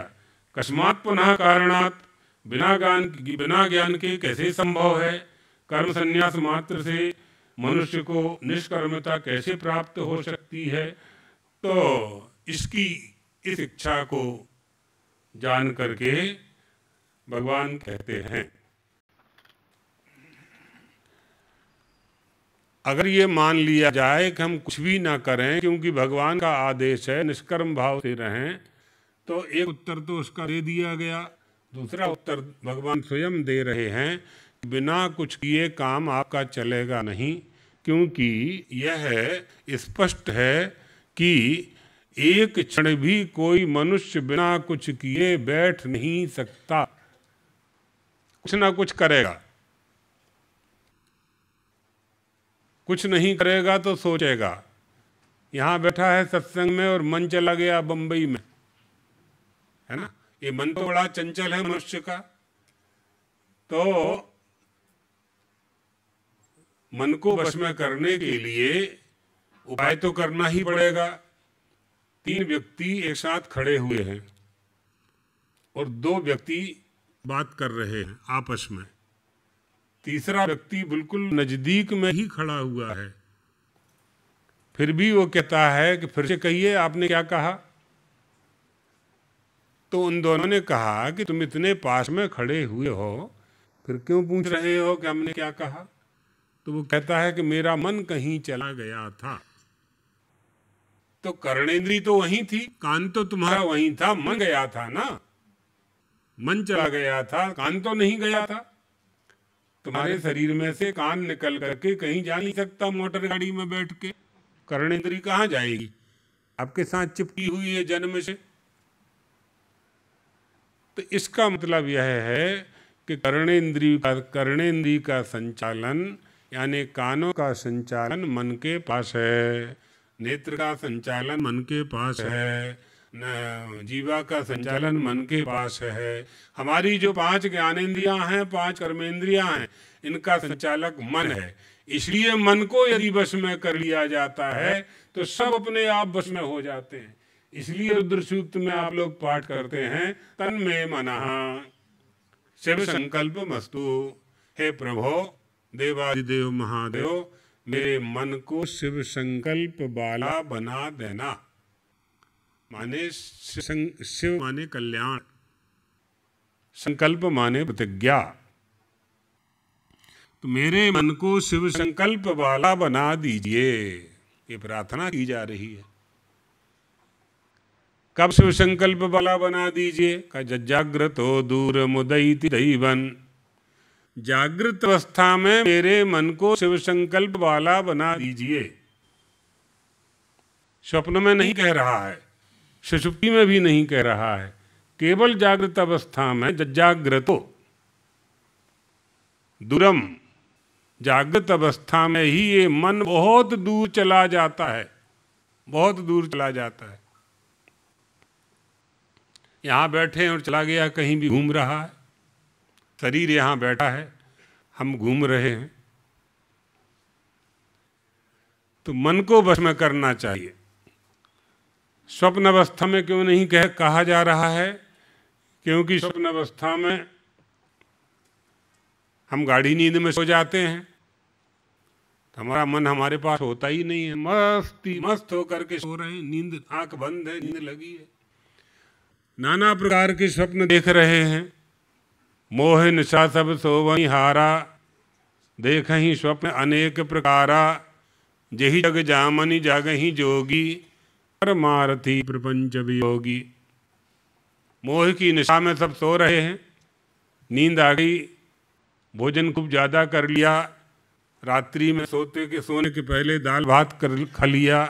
कस्मात् पुनः कारणात्, बिना ज्ञान के कैसे संभव है। कर्म संन्यास मात्र से मनुष्य को निष्कर्मता कैसे प्राप्त हो सकती है। तो इसकी इस इच्छा को जान करके भगवान कहते हैं, अगर ये मान लिया जाए कि हम कुछ भी ना करें क्योंकि भगवान का आदेश है निष्कर्म भाव से रहें, तो एक उत्तर तो उसका दे दिया गया। दूसरा उत्तर भगवान स्वयं दे रहे हैं, बिना कुछ किए काम आपका चलेगा नहीं, क्योंकि यह स्पष्ट है कि एक क्षण भी कोई मनुष्य बिना कुछ किए बैठ नहीं सकता, कुछ ना कुछ करेगा। कुछ नहीं करेगा तो सोचेगा। यहाँ बैठा है सत्संग में और मन चला गया बंबई में, है ना। ये मन तो बड़ा चंचल है मनुष्य का। तो मन को वश में करने के लिए उपाय तो करना ही पड़ेगा। 3 व्यक्ति एक साथ खड़े हुए हैं और 2 व्यक्ति बात कर रहे हैं आपस में, तीसरा व्यक्ति बिल्कुल नजदीक में ही खड़ा हुआ है। फिर भी वो कहता है कि फिर से कहिए आपने क्या कहा। तो उन दोनों ने कहा कि तुम इतने पास में खड़े हुए हो, फिर क्यों पूछ रहे हो कि हमने क्या कहा। तो वो कहता है कि मेरा मन कहीं चला गया था। तो कर्णेंद्री तो वहीं थी, कान तो तुम्हारा वहीं था, मन गया था ना। मन चला गया था, कान तो नहीं गया था। तुम्हारे शरीर में से कान निकल करके कहीं जा नहीं सकता मोटर गाड़ी में बैठ के। कर्णेंद्री कहाँ जाएगी? आपके साथ चिपकी हुई है जन्म से। तो इसका मतलब यह है कि कर्णेंद्री का संचालन यानी कानों का संचालन मन के पास है, नेत्र का संचालन मन के पास है, जीवा का संचालन मन के पास है। हमारी जो 5 ज्ञानेंद्रियां हैं, 5 कर्मेंद्रियां हैं, इनका संचालक मन है। इसलिए मन को यदि वश में कर लिया जाता है तो सब अपने आप वश में हो जाते हैं। इसलिए रुद्र सूक्त में आप लोग पाठ करते हैं, तन्मे मनः शिव संकल्प मस्तु। हे प्रभो देवादिदेव महादेव, मेरे मन को शिव संकल्प वाला बना देना। माने शिव माने कल्याण, संकल्प माने प्रतिज्ञा। तो मेरे मन को शिव संकल्प वाला बना दीजिए, ये प्रार्थना की जा रही है। कब शिव संकल्प वाला बना दीजिए? का जाग्रतो दूर मुदयति दैवन। जागृत अवस्था में मेरे मन को शिव संकल्प वाला बना दीजिए। स्वप्न में नहीं कह रहा है, सुषुप्ति में भी नहीं कह रहा है, केवल जागृत अवस्था में जाग्रतो दूरम। जागृत अवस्था में ही ये मन बहुत दूर चला जाता है, बहुत दूर चला जाता है। यहाँ बैठे हैं और चला गया, कहीं भी घूम रहा है। शरीर यहाँ बैठा है, हम घूम रहे हैं। तो मन को वश में करना चाहिए। स्वप्न अवस्था में क्यों नहीं कहा जा रहा है? क्योंकि स्वप्न अवस्था में हम गाढ़ी नींद में सो जाते हैं, तो हमारा मन हमारे पास होता ही नहीं है। मस्त होकर के सो रहे हैं, नींद, आंख बंद है, नींद लगी है, नाना प्रकार के स्वप्न देख रहे हैं। मोह निशा सब सोवई हारा, देखहि स्वप्न अनेक प्रकारा। जही जग जामनि जागहि जोगी, परमारथी प्रपंच वियोगी। मोह की निशा में सब सो रहे हैं, नींद आ गई, भोजन खूब ज़्यादा कर लिया, रात्रि में सोने के पहले दाल भात खा लिया,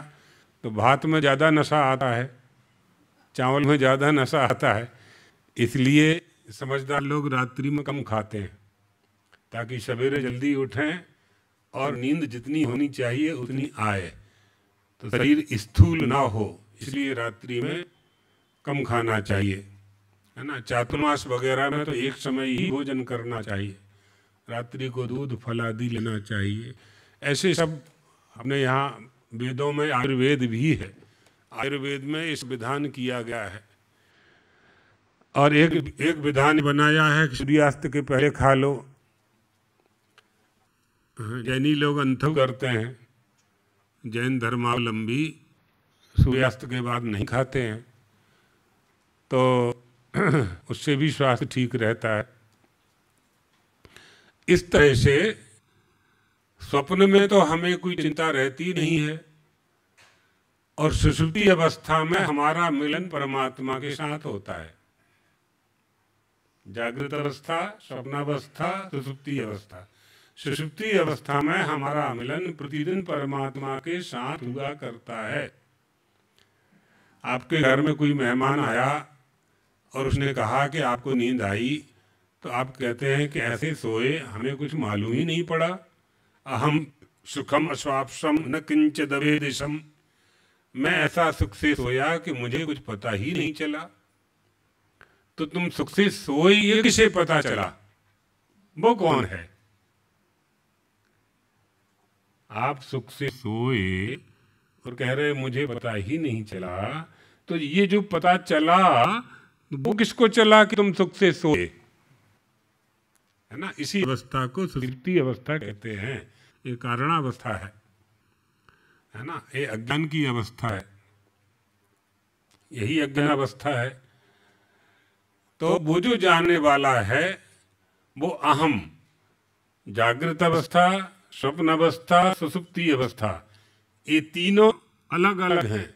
तो भात में ज़्यादा नशा आता है, चावल में ज़्यादा नशा आता है। इसलिए समझदार लोग रात्रि में कम खाते हैं, ताकि सवेरे जल्दी उठें और नींद जितनी होनी चाहिए उतनी आए, तो शरीर स्थूल ना हो। इसलिए रात्रि में कम खाना चाहिए, है ना। चातुर्मास वगैरह में तो एक समय ही भोजन करना चाहिए, रात्रि को दूध फल आदि लेना चाहिए। ऐसे सब अपने यहाँ वेदों में, आयुर्वेद भी है, आयुर्वेद में इस विधान किया गया है। और एक विधान बनाया है कि सूर्यास्त के पहले खा लो। जैनी लोग अंथु करते हैं, जैन धर्मावलंबी सूर्यास्त के बाद नहीं खाते हैं, तो उससे भी स्वास्थ्य ठीक रहता है। इस तरह से स्वप्न में तो हमें कोई चिंता रहती नहीं है, और सुषुप्ति अवस्था में हमारा मिलन परमात्मा के साथ होता है। जागृत अवस्था, स्वप्नावस्था, सुषुप्ति अवस्था। सुषुप्ति अवस्था में हमारा मिलन प्रतिदिन परमात्मा के साथ हुआ करता है। आपके घर में कोई मेहमान आया और उसने कहा कि आपको नींद आई, तो आप कहते हैं कि ऐसे सोए, हमें कुछ मालूम ही नहीं पड़ा। अहम सुखम अस्वाप्सम न किंचिद वेदिशम। मैं ऐसा सुख से सोया कि मुझे कुछ पता ही नहीं चला। तो तुम सुख से सोए, ये किसे पता चला? वो कौन है? आप सुख से सोए और कह रहे मुझे पता ही नहीं चला, तो ये जो पता चला वो किसको चला कि तुम सुख से सोए, है ना। इसी अवस्था को सुषुप्ति अवस्था कहते हैं। ये कारणावस्था है ना, ये अज्ञान की अवस्था है, यही अज्ञानावस्था है। तो वो जो जानने वाला है वो अहम, जागृत अवस्था, स्वप्न अवस्था, सुषुप्ति अवस्था, ये तीनों अलग अलग हैं,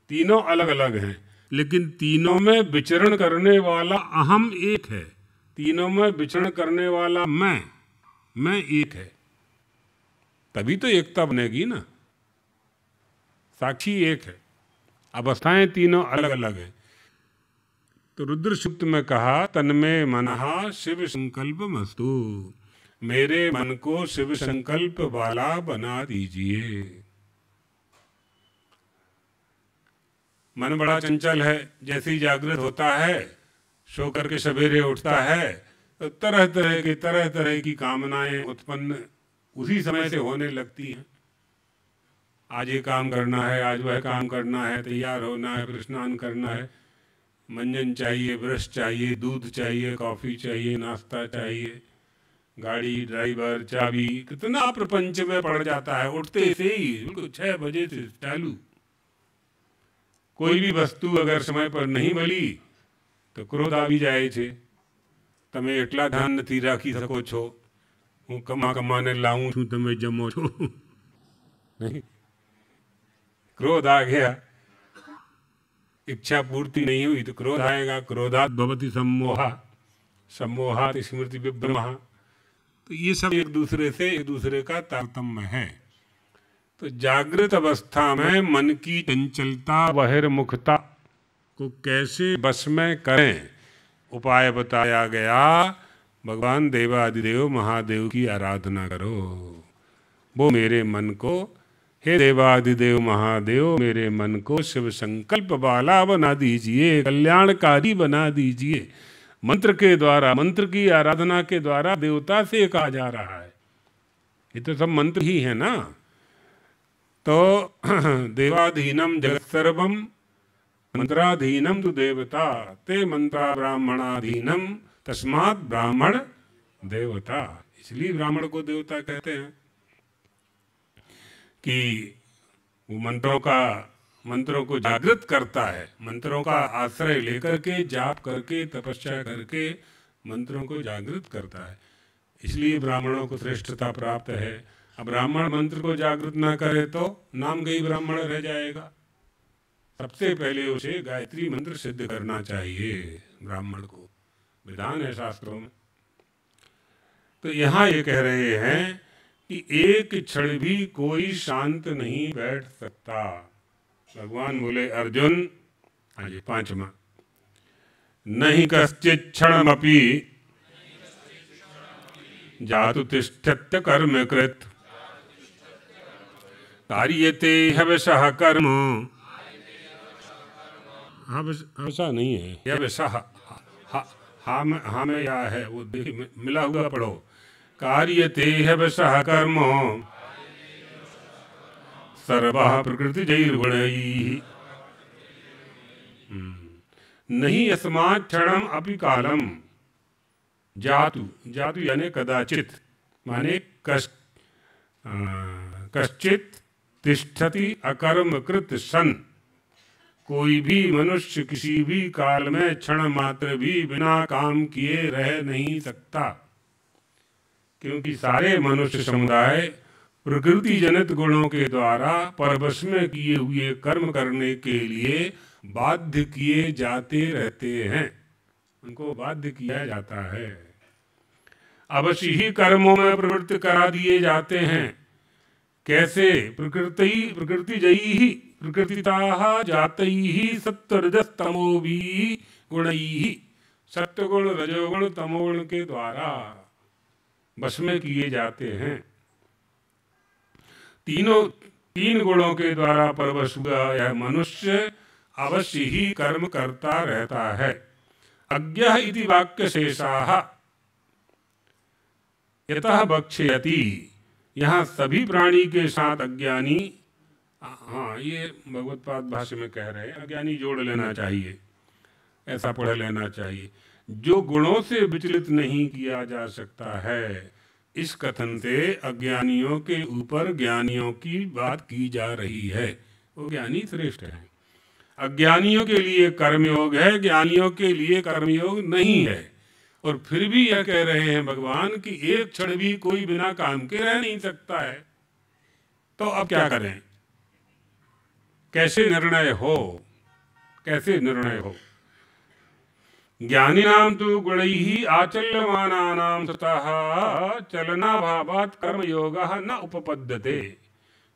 तीनों अलग अलग हैं। लेकिन तीनों में विचरण करने वाला अहम एक है, तीनों में विचरण करने वाला मैं एक है, तभी तो एकता बनेगी ना। साक्षी एक है, अवस्थाएं तीनों अलग अलग है। तो रुद्र सूक्त में कहा तन्मे मनहा शिव संकल्प मस्तु, मेरे मन को शिव संकल्प वाला बना दीजिए। मन बड़ा चंचल है, जैसे ही जागृत होता है, सो करके सवेरे उठता है, तो तरह तरह की कामनाएं उत्पन्न उसी समय से होने लगती हैं। आज ये काम करना है, आज वह काम करना है, तैयार होना है, फिर स्नान करना है, मंजन चाहिए, ब्रश चाहिए, दूध चाहिए, कॉफी चाहिए, नाश्ता चाहिए, गाड़ी, ड्राइवर, चाबी, कितना प्रपंच में पड़ जाता है। उठते से ही बिल्कुल 6 बजे से चालू। कोई भी वस्तु अगर समय पर नहीं मળી तो क्रोध આવી જાય છે। તમે એટલા ધ્યાન નથી રાખી શકો છો, હું કમાને લાવું છું, તમે જમો છો नहीं, क्रोध आ गया, इच्छा पूर्ति नहीं हुई तो क्रोध आएगा। क्रोधात भवति सम्मोहा, सम्मोहात स्मृति विभ्रमः। तो ये सब एक दूसरे का तारतम्य है। तो जागृत अवस्था में मन की चंचलता, बहिर्मुखता को कैसे बस में करें, उपाय बताया गया। भगवान देवादिदेव महादेव की आराधना करो। वो मेरे मन को, हे देवादिदेव महादेव, मेरे मन को शिव संकल्प वाला बना दीजिए, कल्याणकारी बना दीजिए। मंत्र के द्वारा, मंत्र की आराधना के द्वारा देवता से कहा जा रहा है। ये तो सब मंत्र ही है ना। तो देवाधीनम जगत सर्वम मंत्राधीनम तु देवता, ते मंत्रा ब्राह्मणाधीनम तस्मात् ब्राह्मण देवता। इसलिए ब्राह्मण को देवता कहते हैं कि वो मंत्रों को जागृत करता है, मंत्रों का आश्रय लेकर के, जाप करके, तपस्या करके मंत्रों को जागृत करता है। इसलिए ब्राह्मणों को श्रेष्ठता प्राप्त है। अब ब्राह्मण मंत्र को जागृत ना करे तो नाम गई ब्राह्मण रह जाएगा। सबसे पहले उसे गायत्री मंत्र सिद्ध करना चाहिए ब्राह्मण को, विधान है शास्त्रों में। तो यहाँ ये कह रहे हैं कि एक क्षण भी कोई शांत नहीं बैठ सकता। भगवान बोले अर्जुन, आज 5वां, नहीं कश्चित् क्षणमपि जातु तिष्ठत्य कर्म कृत, कार्यते हवशः कर्म। हवशा नहीं है, हवशः हा में या है, वो देखिए मिला हुआ पढ़ो। कार्यते हवशः कर्म सर्वः प्रकृतिजैर्गुणैः, नहीं अस्मात् क्षणम अपि कालम जातु, जातु यानी कदाचित, माने कश्चित तिष्ठति अकर्म कृत सन। कोई भी मनुष्य किसी भी काल में क्षण मात्र भी बिना काम किए रह नहीं सकता, क्योंकि सारे मनुष्य समुदाय प्रकृति जनित गुणों के द्वारा परवश में किए हुए कर्म करने के लिए बाध्य किए जाते रहते हैं। उनको बाध्य किया जाता है, अवश्य ही कर्मों में प्रवृत्त करा दिए जाते हैं। कैसे? प्रकृति जयी प्रकृतिताः जातैः सत्वरजस्तमोभिः गुणैः, सत्वगुण, रजोगुण, तमोगुण के द्वारा बस में किए जाते हैं। तीन गुणों के द्वारा परवश हुआ यह मनुष्य अवश्य ही कर्म करता रहता है। अज्ञः इति वाक्य शेषाः यतः बक्ष्यति, यहाँ सभी प्राणी के साथ अज्ञानी, हाँ ये भगवत्पाद भाष्य में कह रहे हैं, अज्ञानी जोड़ लेना चाहिए, ऐसा पढ़ लेना चाहिए। जो गुणों से विचलित नहीं किया जा सकता है, इस कथन से अज्ञानियों के ऊपर ज्ञानियों की बात की जा रही है। वो ज्ञानी श्रेष्ठ है। अज्ञानियों के लिए कर्मयोग है, ज्ञानियों के लिए कर्मयोग नहीं है। और फिर भी यह कह रहे हैं भगवान कि एक क्षण भी कोई बिना काम के रह नहीं सकता है। तो अब क्या करें? कैसे निर्णय हो, कैसे निर्णय हो। ज्ञानिनां तु गुणैः आचल्यमानानां ततः चलनाभावात् कर्मयोगः न उपपद्यते,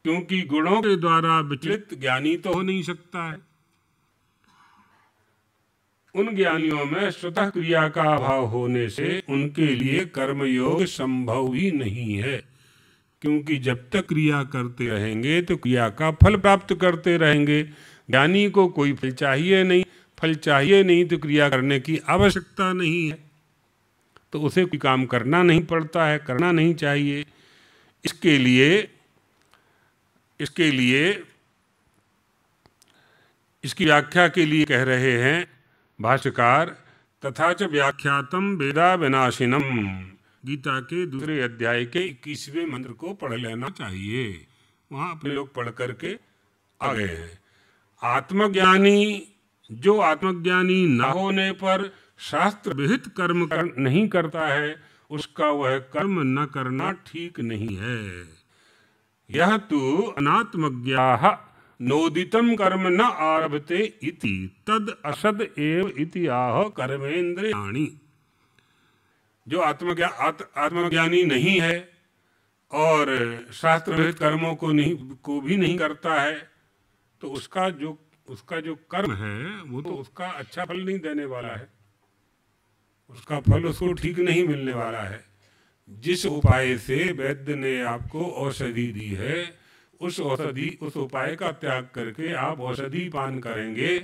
क्योंकि गुणों के द्वारा विचलित ज्ञानी तो हो नहीं सकता है। उन ज्ञानियों में स्वतः क्रिया का अभाव होने से उनके लिए कर्मयोग संभव ही नहीं है, क्योंकि जब तक क्रिया करते रहेंगे तो क्रिया का फल प्राप्त करते रहेंगे। ज्ञानी को कोई फल चाहिए नहीं, फल चाहिए नहीं तो क्रिया करने की आवश्यकता नहीं है, तो उसे कोई काम करना नहीं पड़ता है, करना नहीं चाहिए। इसके लिए इसकी व्याख्या के लिए कह रहे हैं भाष्यकार, तथा च व्याख्यातम वेदा विनाशिनम, गीता के दूसरे अध्याय के 21वें मंत्र को पढ़ लेना चाहिए। वहाँ अपने लोग पढ़ करके आ गए हैं। आत्मज्ञानी जो आत्मज्ञानी न होने पर शास्त्र विहित कर्म नहीं करता है, उसका वह कर्म न करना ठीक नहीं है। यह तो अनात्मज्ञाः नोदितम कर्म न आरभते इति तद असद एव इति आह कर्मेंद्रियाणि। जो आत्मज्ञानी नहीं है और शास्त्र विहित कर्मों को भी नहीं करता है, तो उसका जो कर्म है वो तो उसका अच्छा फल नहीं देने वाला है, उसका फल उसको ठीक नहीं मिलने वाला है। जिस उपाय से वैद्य ने आपको औषधि दी है, उस उपाय का त्याग करके आप औषधि पान करेंगे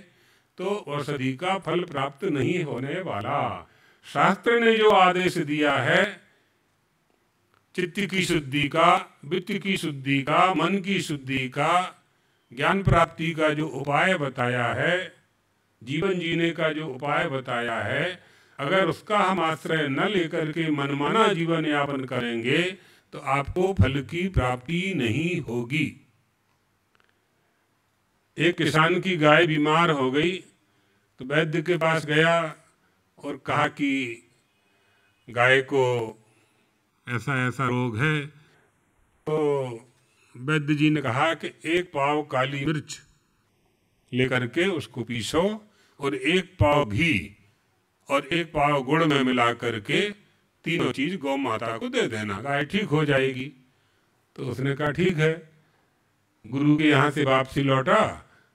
तो औषधि का फल प्राप्त नहीं होने वाला। शास्त्र ने जो आदेश दिया है, चित्त की शुद्धि का, वित्त की शुद्धि का, मन की शुद्धि का, ज्ञान प्राप्ति का जो उपाय बताया है, जीवन जीने का जो उपाय बताया है, अगर उसका हम आश्रय न लेकर के मनमाना जीवन यापन करेंगे तो आपको फल की प्राप्ति नहीं होगी। एक किसान की गाय बीमार हो गई तो वैद्य के पास गया और कहा कि गाय को ऐसा ऐसा रोग है। तो वैद्य जी ने कहा कि 1 पाव काली मिर्च लेकर के उसको पीसो और 1 पाव घी और 1 पाव गुड़ में मिला करके तीनों चीज गौ माता को दे देना, गाय ठीक हो जाएगी। तो उसने कहा ठीक है। गुरु के यहाँ से वापसी लौटा,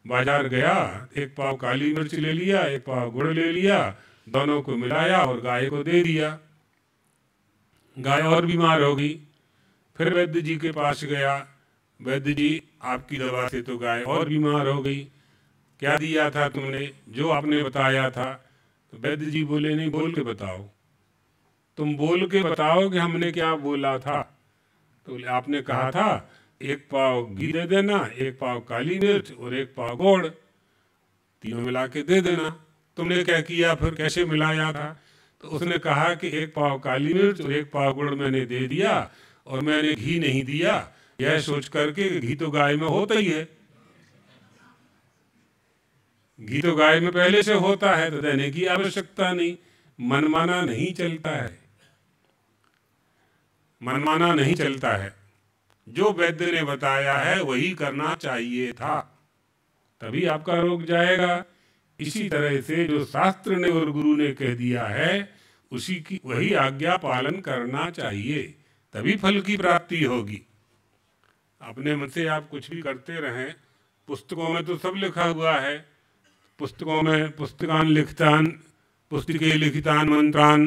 बाजार गया, 1 पाव काली मिर्च ले लिया, 1 पाव गुड़ ले लिया, दोनों को मिलाया और गाय को दे दिया। गाय और बीमार हो गई। फिर वैद्य जी के पास गया, वैद्य जी आपकी दवा से तो गाय और बीमार हो गई, क्या दिया था तुमने? जो आपने बताया था। तो वैद्य जी बोले नहीं, बोल के बताओ, तुम बोल के बताओ कि हमने क्या बोला था। तो आपने कहा था 1 पाव घी दे देना, 1 पाव काली मिर्च और 1 पाव गुड़, तीनों मिला के दे देना। तुमने क्या किया फिर, कैसे मिलाया था? तो उसने कहा कि 1 पाव काली मिर्च और 1 पाव गुड़ मैंने दे दिया और मैंने घी नहीं दिया, यह सोच करके घी तो गाय में होता ही है, घी तो गाय में पहले से होता है, तो देने की आवश्यकता नहीं। मनमाना नहीं चलता है, मनमाना नहीं चलता है। जो वैद्य ने बताया है वही करना चाहिए था, तभी आपका रोग जाएगा। इसी तरह से जो शास्त्र ने और गुरु ने कह दिया है उसी की वही आज्ञा पालन करना चाहिए, तभी फल की प्राप्ति होगी। अपने मन से आप कुछ भी करते रहें, पुस्तकों में तो सब लिखा हुआ है, पुस्तकों में पुस्तकान लिखतान, पुस्तके लिखितान मंत्रान,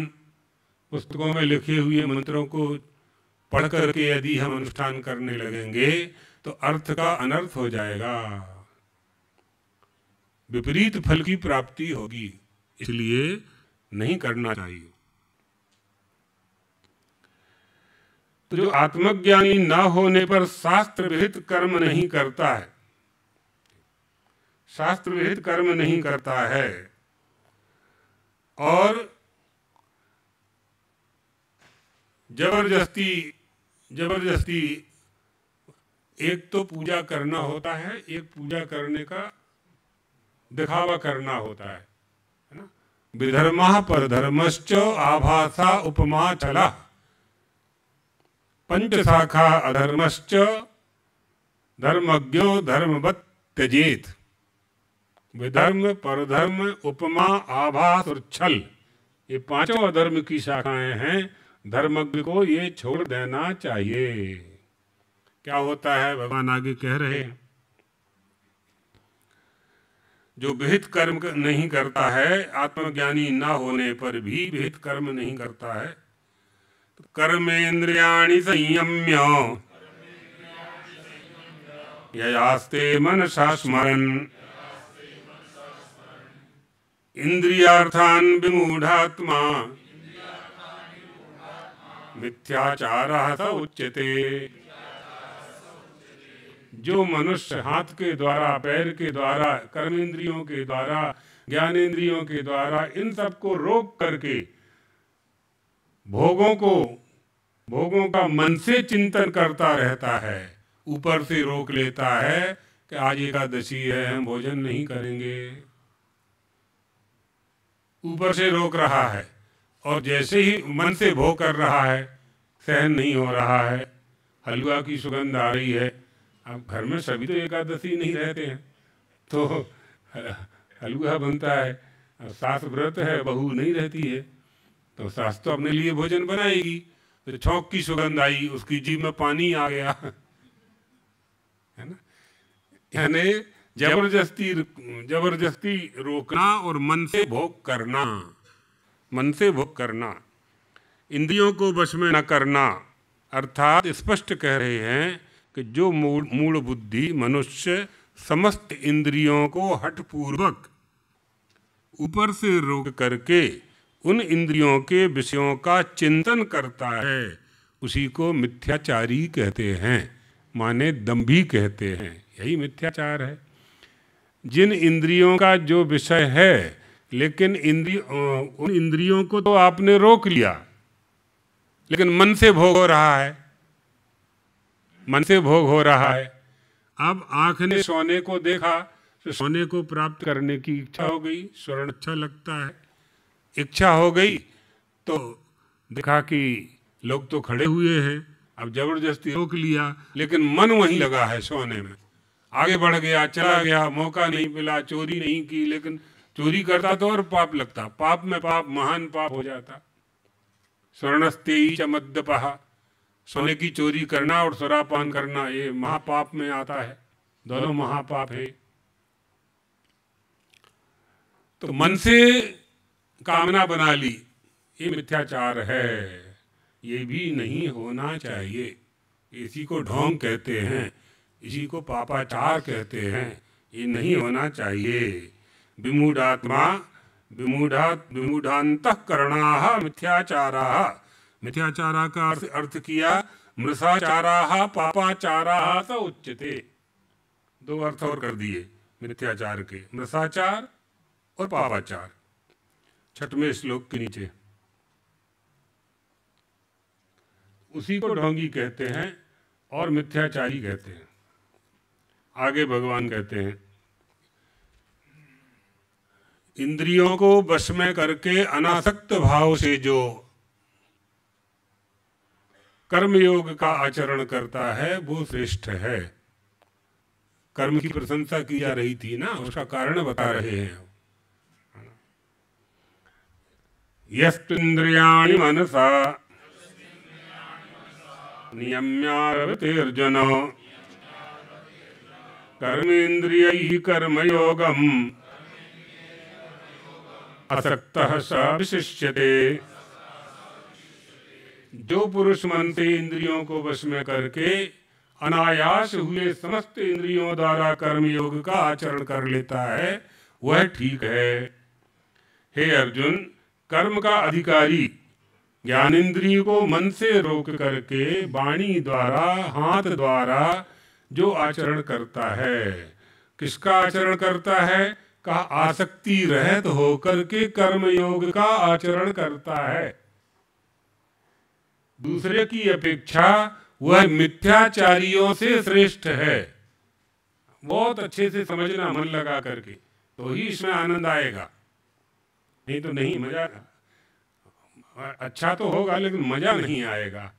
पुस्तकों में लिखे हुए मंत्रों को पढ़ करके यदि हम अनुष्ठान करने लगेंगे तो अर्थ का अनर्थ हो जाएगा, विपरीत फल की प्राप्ति होगी, इसलिए नहीं करना चाहिए। तो जो आत्मज्ञानी न होने पर शास्त्र विहित कर्म नहीं करता है, शास्त्र विहित कर्म नहीं करता है और जबरदस्ती एक तो पूजा करना होता है, एक पूजा करने का दिखावा करना होता है ना। विधर्मः परधर्मश्च आभासा उपमा चला, पंचशाखा अधर्मश्च धर्मज्ञो धर्मवत् त्यजेत। विधर्म, परधर्म, उपमा, आभास और छल, ये पांचों अधर्म की शाखाएं हैं। धर्मज्ञ को ये छोड़ देना चाहिए। क्या होता है, भगवान आगे कह रहे हैं, जो विहित कर्म नहीं करता है, आत्मज्ञानी ना होने पर भी विहित कर्म नहीं करता है, तो कर्मेन्द्रियाणि संयम्य ययास्ते मनसा स्मरन् इंद्रियार्थान् विमूढ़ात्मा मिथ्याचारः स उच्यते। जो मनुष्य हाथ के द्वारा, पैर के द्वारा, कर्मेंद्रियों के द्वारा, ज्ञानेंद्रियों के द्वारा इन सबको रोक करके भोगों का मन से चिंतन करता रहता है, ऊपर से रोक लेता है कि आज एकादशी है, हम भोजन नहीं करेंगे, ऊपर से रोक रहा है, और जैसे ही मन से भोग कर रहा है, सहन नहीं हो रहा है, हलवा की सुगंध आ रही है। अब घर में सभी तो एकादशी नहीं रहते हैं, तो हलवा बनता है, सास व्रत है, बहू नहीं रहती है, तो सास तो अपने लिए भोजन बनाएगी, तो छौंक की सुगंध आई, उसकी जीभ में पानी आ गया, है ना। यानी जबरदस्ती रोकना और मन से भोग करना, इंद्रियों को वश में न करना। अर्थात स्पष्ट कह रहे हैं कि जो मूल बुद्धि मनुष्य समस्त इंद्रियों को हठपूर्वक ऊपर से रोक करके उन इंद्रियों के विषयों का चिंतन करता है, उसी को मिथ्याचारी कहते हैं, माने दंभी कहते हैं। यही मिथ्याचार है। जिन इंद्रियों का जो विषय है, लेकिन उन इंद्रियों को तो आपने रोक लिया, लेकिन मन से भोग हो रहा है, मन से भोग हो रहा है। अब आंख ने सोने को देखा तो सोने को प्राप्त करने की इच्छा हो गई, स्वर्ण अच्छा लगता है, इच्छा हो गई, तो देखा कि लोग तो खड़े हुए हैं, अब जबरदस्ती रोक लिया, लेकिन मन वहीं लगा है सोने में, आगे बढ़ गया, चला गया, मौका नहीं मिला, चोरी नहीं की, लेकिन चोरी करता तो और पाप लगता, पाप में पाप महान पाप हो जाता। स्वर्णस्तेयी च मद्यपः, सोने की चोरी करना और शराबपान करना ये महापाप में आता है, दोनों महापाप है। तो मन से कामना बना ली, ये मिथ्याचार है, ये भी नहीं होना चाहिए। इसी को ढोंग कहते हैं, इसी को पापाचार कहते हैं, ये नहीं होना चाहिए। विमूढ़ात्मा विमूढ़ान्तःकरणाः मिथ्याचाराः, मिथ्याचारा का अर्थ किया मृषाचाराः पापाचाराः स उच्यते। दो अर्थ और कर दिए मिथ्याचार के, मृषाचार और पापाचार, छठवें श्लोक के नीचे। उसी को ढोंगी कहते हैं और मिथ्याचारी कहते हैं। आगे भगवान कहते हैं, इंद्रियों को वश में करके अनासक्त भाव से जो कर्मयोग का आचरण करता है वो श्रेष्ठ है। कर्म की प्रशंसा की जा रही थी ना, उसका कारण बता रहे हैं। यस्त्विन्द्रियाणि मनसा नियम्यारभतेर्जन कर्मेन्द्रियैः कर्मयोगम् असक्तः स विशिष्यते। जो पुरुष मन से इंद्रियों को वश में करके अनायास हुए समस्त इंद्रियों द्वारा कर्मयोग का आचरण कर लेता है, वह ठीक है। हे अर्जुन, कर्म का अधिकारी ज्ञानेन्द्रिय को मन से रोक करके वाणी द्वारा, हाथ द्वारा जो आचरण करता है, किसका आचरण करता है? का आसक्ति रहित होकर के कर्मयोग का आचरण करता है। दूसरे की अपेक्षा वह मिथ्याचारियों से श्रेष्ठ है। बहुत अच्छे से समझना, मन लगा करके, तो ही इसमें आनंद आएगा, नहीं तो नहीं। मजा अच्छा तो होगा लेकिन मजा नहीं आएगा,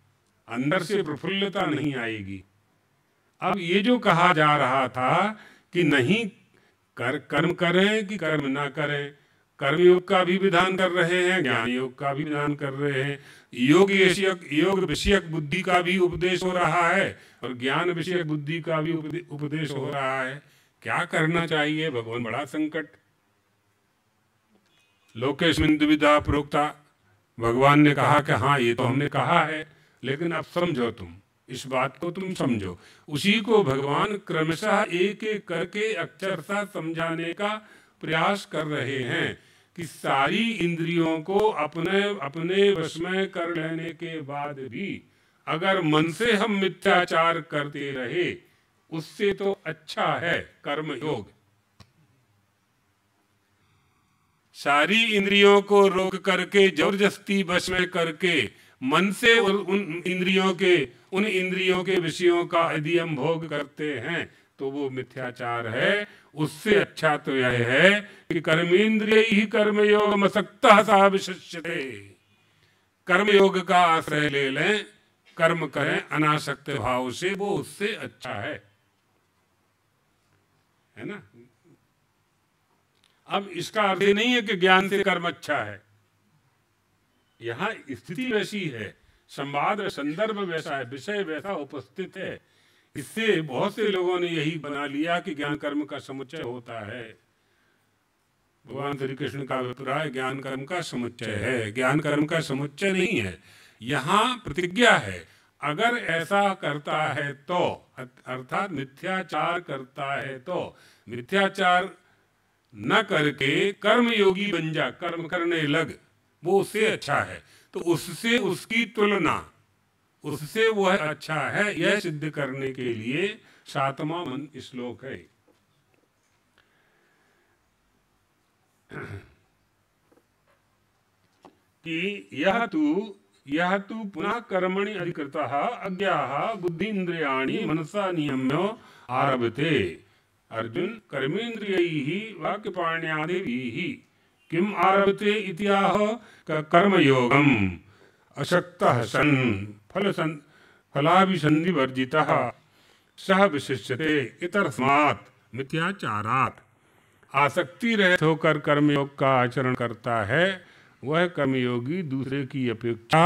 अंदर से प्रफुल्लता नहीं आएगी। अब ये जो कहा जा रहा था कि नहीं कर्म करें कि कर्म ना करें। कर्मयोग का भी विधान कर रहे हैं, ज्ञान योग का भी विधान कर रहे हैं। योग विषयक बुद्धि का भी उपदेश हो रहा है और ज्ञान विषयक बुद्धि का भी उपदेश हो रहा है। क्या करना चाहिए? भगवान बड़ा संकट। लोकेस्मिन् द्विविधा प्रोक्ता, भगवान ने कहा कि हाँ ये तो हमने कहा है, लेकिन अब समझो, तुम इस बात को तुम समझो। उसी को भगवान क्रमशः एक एक करके अक्षरशः समझाने का प्रयास कर रहे हैं कि सारी इंद्रियों को अपने अपने वश में कर लेने के बाद भी अगर मन से हम मिथ्याचार करते रहे, उससे तो अच्छा है कर्म योग। सारी इंद्रियों को रोक करके जबरदस्ती वश में करके मन से उन इंद्रियों के विषयों का यदि हम भोग करते हैं तो वो मिथ्याचार है। उससे अच्छा तो यह है कि कर्मेंद्रिय ही कर्मयोग मसक्तः सा विशिष्यते। कर्मयोग का आश्रय ले लें, कर्म करें अनासक्त भाव से, वो उससे अच्छा है ना। अब इसका अर्थ नहीं है कि ज्ञान से कर्म अच्छा है। यहाँ स्थिति वैसी है, संवाद संदर्भ वैसा है, विषय वैसा उपस्थित है। इससे बहुत से लोगों ने यही बना लिया कि ज्ञान कर्म का समुच्चय होता है। भगवान श्री कृष्ण का अभिप्राय ज्ञान कर्म का समुच्चय है, ज्ञान कर्म का समुच्चय नहीं है। यहाँ प्रतिज्ञा है, अगर ऐसा करता है तो, अर्थात मिथ्याचार करता है तो, मिथ्याचार न करके कर्मयोगी बन जा, कर्म करने लग, वो उससे अच्छा है। तो उससे उसकी तुलना, उससे वह अच्छा है, यह सिद्ध करने के लिए 7वां श्लोक है। कि यह तु पुनः कर्मणि अधिकृतः अज्ञाः बुद्धीन्द्रियाणि मनसा नियम्यो आरभते। अर्जुन, कर्मेन्द्रियैः वाक्पाण्यादिभिः किम आरभते इत्याह कर्मयोगम अशक्तः सन् फलाभिसन्धिवर्जितः सह विशिष्यते इतरस्मात् मिथ्याचारात्। आसक्ति रहित होकर कर्मयोग का आचरण करता है वह कर्मयोगी दूसरे की अपेक्षा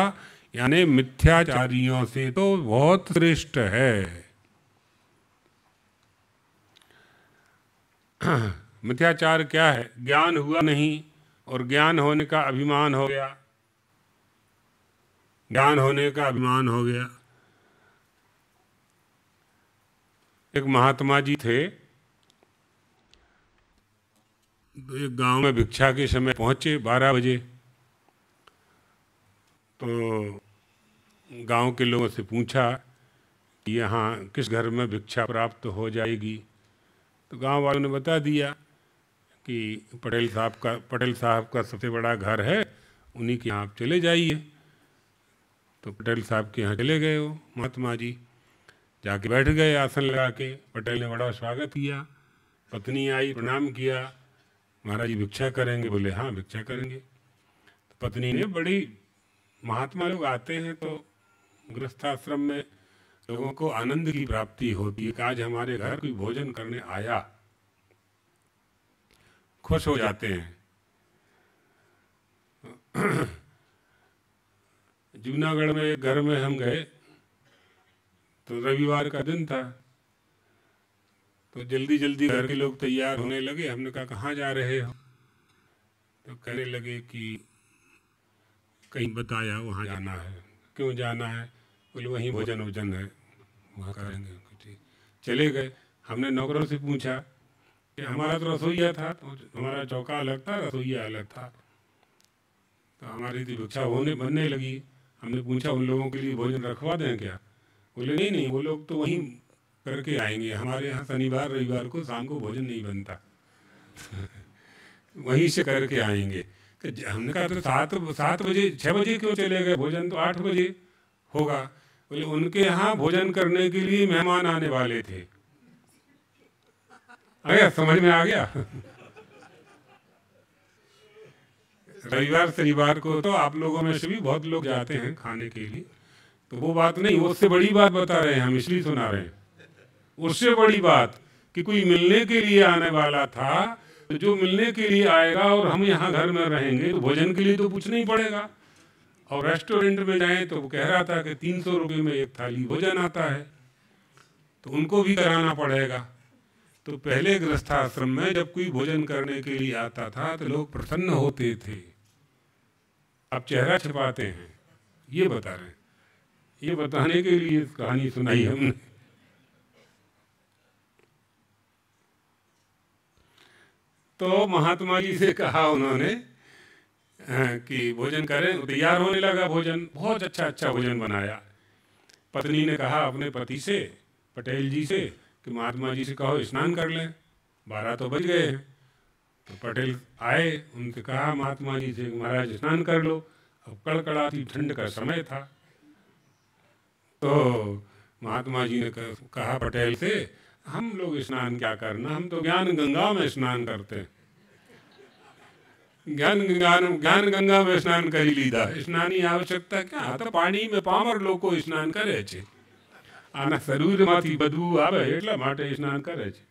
यानी मिथ्याचारियों से तो बहुत श्रेष्ठ है। मिथ्याचार क्या है? ज्ञान हुआ नहीं और ज्ञान होने का अभिमान हो गया, ज्ञान होने का अभिमान हो गया। एक महात्मा जी थे, तो एक गांव में भिक्षा के समय पहुंचे 12 बजे। तो गांव के लोगों से पूछा कि यहाँ किस घर में भिक्षा प्राप्त हो जाएगी। तो गांव वालों ने बता दिया कि पटेल साहब का सबसे बड़ा घर है, उन्हीं के यहाँ आप चले जाइए। तो पटेल साहब के यहाँ चले गए वो महात्मा जी, जाके बैठ गए आसन लगा के। पटेल ने बड़ा स्वागत किया, पत्नी आई, प्रणाम किया, महाराज जी भिक्षा करेंगे? बोले हाँ भिक्षा करेंगे। तो पत्नी ने, बड़ी महात्मा लोग आते हैं तो गृहस्थाश्रम में लोगों को आनंद की प्राप्ति होती है कि आज हमारे घर कोई भोजन करने आया, खुश हो जाते हैं। जूनागढ़ में एक घर में हम गए तो रविवार का दिन था, तो जल्दी जल्दी घर के लोग तैयार होने लगे। हमने कहा कहाँ जा रहे हो? तो कहने लगे कि कहीं बताया वहाँ जाना है। क्यों जाना है? बोले वहीं भोजन है, वहाँ करेंगे। ठीक, चले गए। हमने नौकरों से पूछा कि हमारा तो रसोईया था, तो हमारा चौका अलग था, रसोईया अलग था। तो हमारी भिक्षा बनने लगी। हमने पूछा उन लोगों के लिए भोजन रखवा दें क्या? बोले नहीं, वो लोग तो वहीं करके आएंगे, हमारे यहाँ शनिवार रविवार को शाम को भोजन नहीं बनता। वहीं से करके आएंगे। तो हमने कहा तो 7 बजे 6 बजे क्यों चले गए? भोजन तो 8 बजे होगा। बोले उनके यहाँ भोजन करने के लिए मेहमान आने वाले थे। आया समझ में आ गया? रविवार शनिवार को तो आप लोगों में से भी बहुत लोग जाते हैं खाने के लिए, तो वो बात नहीं, उससे बड़ी बात बता रहे हैं हम, इसलिए सुना रहे हैं। उससे बड़ी बात कि कोई मिलने के लिए आने वाला था, तो जो मिलने के लिए आएगा और हम यहाँ घर में रहेंगे तो भोजन के लिए तो पूछना ही पड़ेगा। और रेस्टोरेंट में जाएं तो वो कह रहा था कि 300 रुपये में एक थाली भोजन आता है, तो उनको भी कराना पड़ेगा। तो पहले गृहस्थाश्रम में जब कोई भोजन करने के लिए आता था तो लोग प्रसन्न होते थे। अब चेहरा छिपाते हैं, ये बता रहे हैं, ये बताने के लिए कहानी सुनाई हमने। तो महात्मा जी से कहा उन्होंने कि भोजन करें। तैयार होने लगा भोजन, बहुत अच्छा अच्छा भोजन बनाया। पत्नी ने कहा अपने पति से, पटेल जी से, कि महात्मा जी से कहो स्नान कर लें, 12 तो बज गए हैं। तो पटेल आए, उनसे कहा महात्मा जी से, महाराज स्नान कर लो। अब कड़कड़ाती ठंड का समय था। तो महात्मा जी ने कहा पटेल से, हम लोग स्नान क्या करना, हम तो ज्ञान गंगा में स्नान करते हैं। ज्ञान गंगा में स्नान કરી લીધા, સ્નાનની આવશ્યકતા ક્યાં? તો પાણી में પામર લોકો સ્નાન કરે છે, આના શરીરમાંથી બદબू આવે એટલા માટે સ્નાન કરે છે।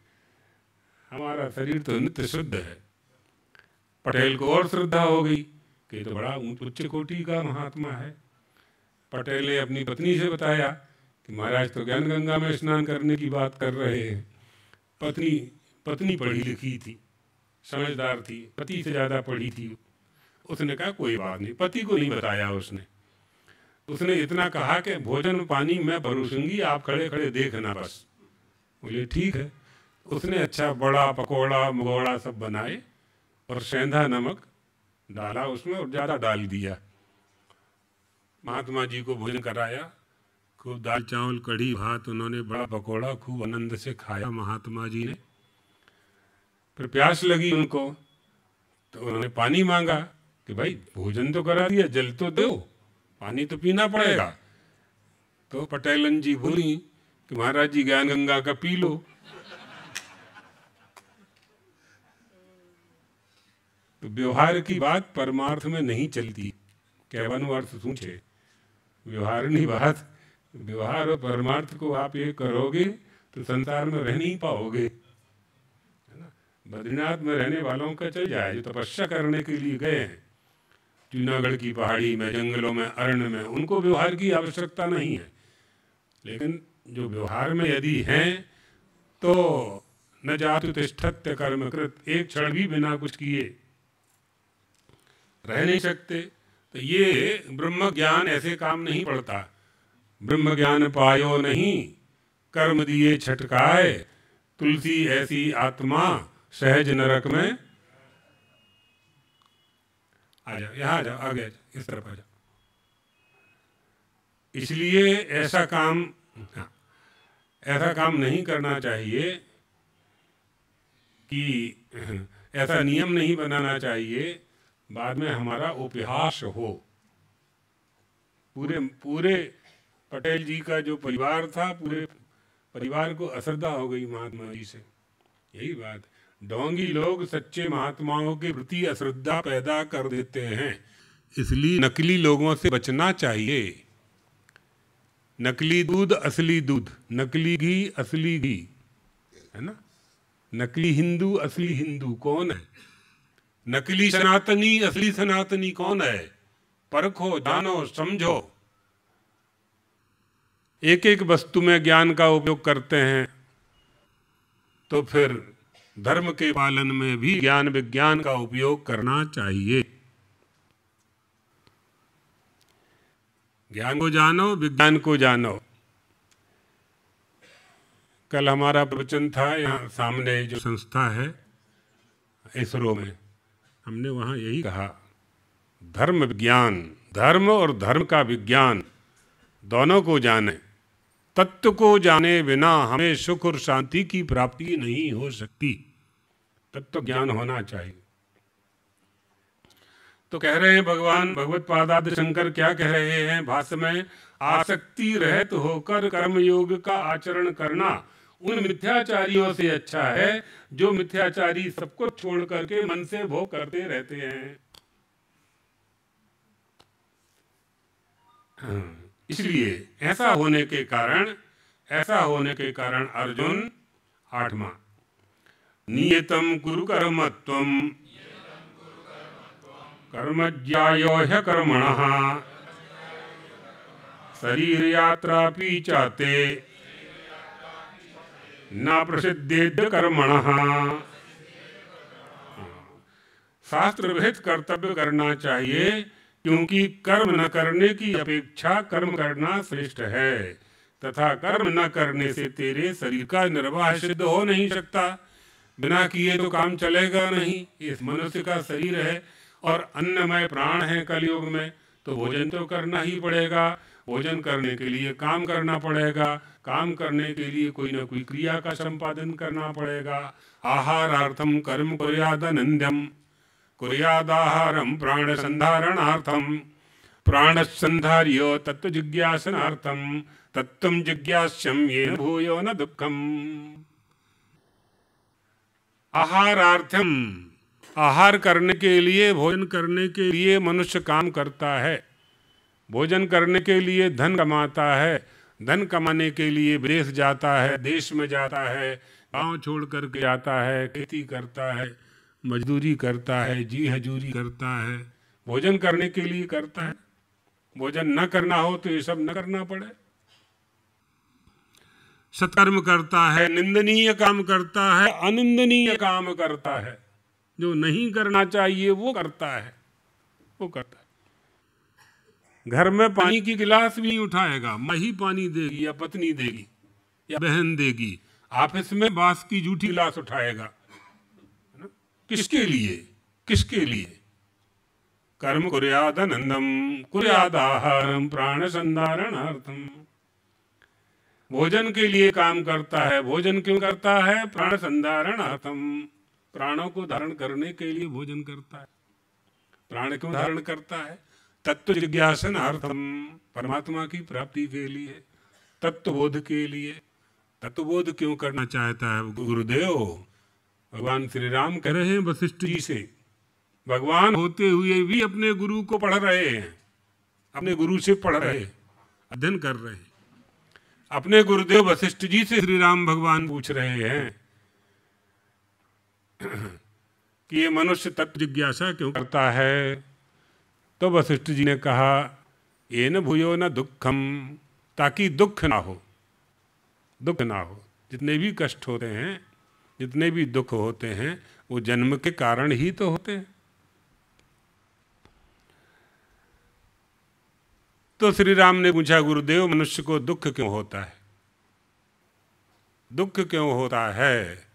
हमारा शरीर तो नित्य शुद्ध है। पटेल को और श्रद्धा हो गई कि तो बड़ा उच्च कोटि का महात्मा है। पटेल ने अपनी पत्नी से बताया कि महाराज तो ज्ञान गंगा में स्नान करने की बात कर रहे हैं। पत्नी पढ़ी लिखी थी, समझदार थी, पति से ज़्यादा पढ़ी थी। उसने कहा कोई बात नहीं, पति को नहीं बताया उसने इतना कहा कि भोजन पानी मैं परोसूंगी, आप खड़े खड़े देखना बस। बोले ठीक है। उसने अच्छा बड़ा पकोड़ा मकोड़ा सब बनाए और सेंधा नमक डाला उसमें और ज़्यादा डाल दिया। महात्मा जी को भोजन कराया, खूब दाल चावल कढ़ी भात, उन्होंने बड़ा पकोड़ा खूब आनंद से खाया महात्मा जी ने। फिर प्यास लगी उनको, तो उन्होंने पानी मांगा कि भाई भोजन तो करा दिया, जल तो दो, पानी तो पीना पड़ेगा। तो पटेलन जी बोली कि महाराज जी ज्ञान गंगा का पी लो। तो व्यवहार की बात परमार्थ में नहीं चलती। कहवानो अर्थ શું છે? व्यवहारनी बात, व्यवहार और परमार्थ को आप ये करोगे तो संसार में रह नहीं पाओगे, है ना। बद्रीनाथ में रहने वालों का चल जाए, जो तपस्या करने के लिए गए हैं जूनागढ़ की पहाड़ी में, जंगलों में, अरण्य में, उनको व्यवहार की आवश्यकता नहीं है। लेकिन जो व्यवहार में यदि हैं तो न जातु तिष्ठत्य कर्मकृत, एक क्षण भी बिना कुछ किए रह नहीं सकते। तो ये ब्रह्म ज्ञान ऐसे काम नहीं पड़ता। ब्रह्म ज्ञान पायो नहीं, कर्म दिए छटकाए, तुलसी ऐसी आत्मा सहज नरक में। आ जाओ, यहाँ आ जाओ, आगे इस तरफ आ जाओ। इसलिए ऐसा काम नहीं करना चाहिए कि ऐसा नियम नहीं बनाना चाहिए बाद में हमारा उपहास हो। पूरे पटेल जी का जो परिवार था, पूरे परिवार को अश्रद्धा हो गई महात्मा जी से। यही बात, ढोंगी लोग सच्चे महात्माओं के प्रति अश्रद्धा पैदा कर देते हैं। इसलिए नकली लोगों से बचना चाहिए। नकली दूध असली दूध, नकली घी असली घी, है ना। नकली हिंदू असली हिंदू कौन है? नकली सनातनी असली सनातनी कौन है? परखो, जानो, समझो। एक एक वस्तु में ज्ञान का उपयोग करते हैं तो फिर धर्म के पालन में भी ज्ञान विज्ञान का उपयोग करना चाहिए। ज्ञान को जानो, विज्ञान को जानो। कल हमारा प्रवचन था यहाँ सामने जो संस्था है इसरो में, हमने वहाँ यही कहा, धर्म विज्ञान, धर्म और धर्म का विज्ञान दोनों को जाने। तत्व को जाने बिना हमें सुख और शांति की प्राप्ति नहीं हो सकती। तत्व ज्ञान होना चाहिए। तो कह रहे हैं भगवान भगवत पादाद शंकर क्या कह रहे हैं भाष्य में, आसक्ति रहित होकर कर्मयोग का आचरण करना उन मिथ्याचारियों से अच्छा है जो मिथ्याचारी सबको छोड़ करके मन से भोग करते रहते हैं। इसलिए ऐसा होने के कारण अर्जुन 8वां नियतं कुरु कर्मत्वं कर्मज्ञायो ह्यकर्मणः शरीर यात्रापि चाते न प्रसिद्धेद्य कर्मणः। शास्त्र विहित कर्तव्य करना चाहिए, क्योंकि कर्म न करने की अपेक्षा कर्म करना श्रेष्ठ है, तथा कर्म न करने से तेरे शरीर का निर्वाह सिद्ध हो नहीं सकता। बिना किए तो काम चलेगा नहीं। इस मनुष्य का शरीर है और अन्नमय प्राण है कलयुग में, तो भोजन तो करना ही पड़ेगा। भोजन करने के लिए काम करना पड़ेगा, काम करने के लिए कोई ना कोई क्रिया का संपादन करना पड़ेगा। आहारार्थम कर्म कुर्यादनंद्यम कुर्यादाहारम प्राण संधारणार्थम प्राणसंधार्यो तत्व जिज्ञासनार्थम तत्वं जिज्ञास्यम येन भूयो न दुःखम। आहारार्थम, आहार करने के लिए, भोजन करने के लिए मनुष्य काम करता है। भोजन करने के लिए धन कमाता है, धन कमाने के लिए विदेश जाता है, देश में जाता है, गांव छोड़ करके जाता है, खेती करता है, मजदूरी करता है, जी हजूरी करता है, भोजन करने के लिए करता है। भोजन न करना हो तो ये सब न करना पड़े। सत्कर्म करता है, निंदनीय काम करता है, अनिंदनीय काम करता है। जो नहीं करना चाहिए वो करता है, वो करता है। घर में पानी की गिलास भी नहीं उठाएगा, माँ ही पानी देगी या पत्नी देगी या बहन देगी। ऑफिस में बांस की जूठी गिलास उठाएगा, किसके लिए? किसके लिए? कर्म कुर्यादनंदम कुर्यादाहारम प्राण संधारणार्थम। भोजन के लिए काम करता है। भोजन क्यों करता है? प्राण संधारणार्थम, प्राणों को धारण करने के लिए भोजन करता है। प्राण क्यों धारण करता है? तत्व जिज्ञासनार्थम, परमात्मा की प्राप्ति के लिए, तत्वबोध के लिए। तत्वबोध क्यों करना चाहता है गुरुदेव? भगवान श्री राम कह रहे हैं वशिष्ठ जी से, भगवान होते हुए भी अपने गुरु को पढ़ रहे हैं, अपने गुरु से पढ़ रहे, अध्ययन कर रहे हैं। अपने गुरुदेव वशिष्ठ जी से श्री राम भगवान पूछ रहे हैं कि ये मनुष्य तत्व जिज्ञासा क्यों करता है? तो वशिष्ठ जी ने कहा, ये न भूयो न दुखम, ताकि दुख ना हो, दुख ना हो। जितने भी कष्ट होते हैं, जितने भी दुख होते हैं, वो जन्म के कारण ही तो होते हैं। तो श्री राम ने पूछा, गुरुदेव मनुष्य को दुख क्यों होता है? दुख क्यों होता है?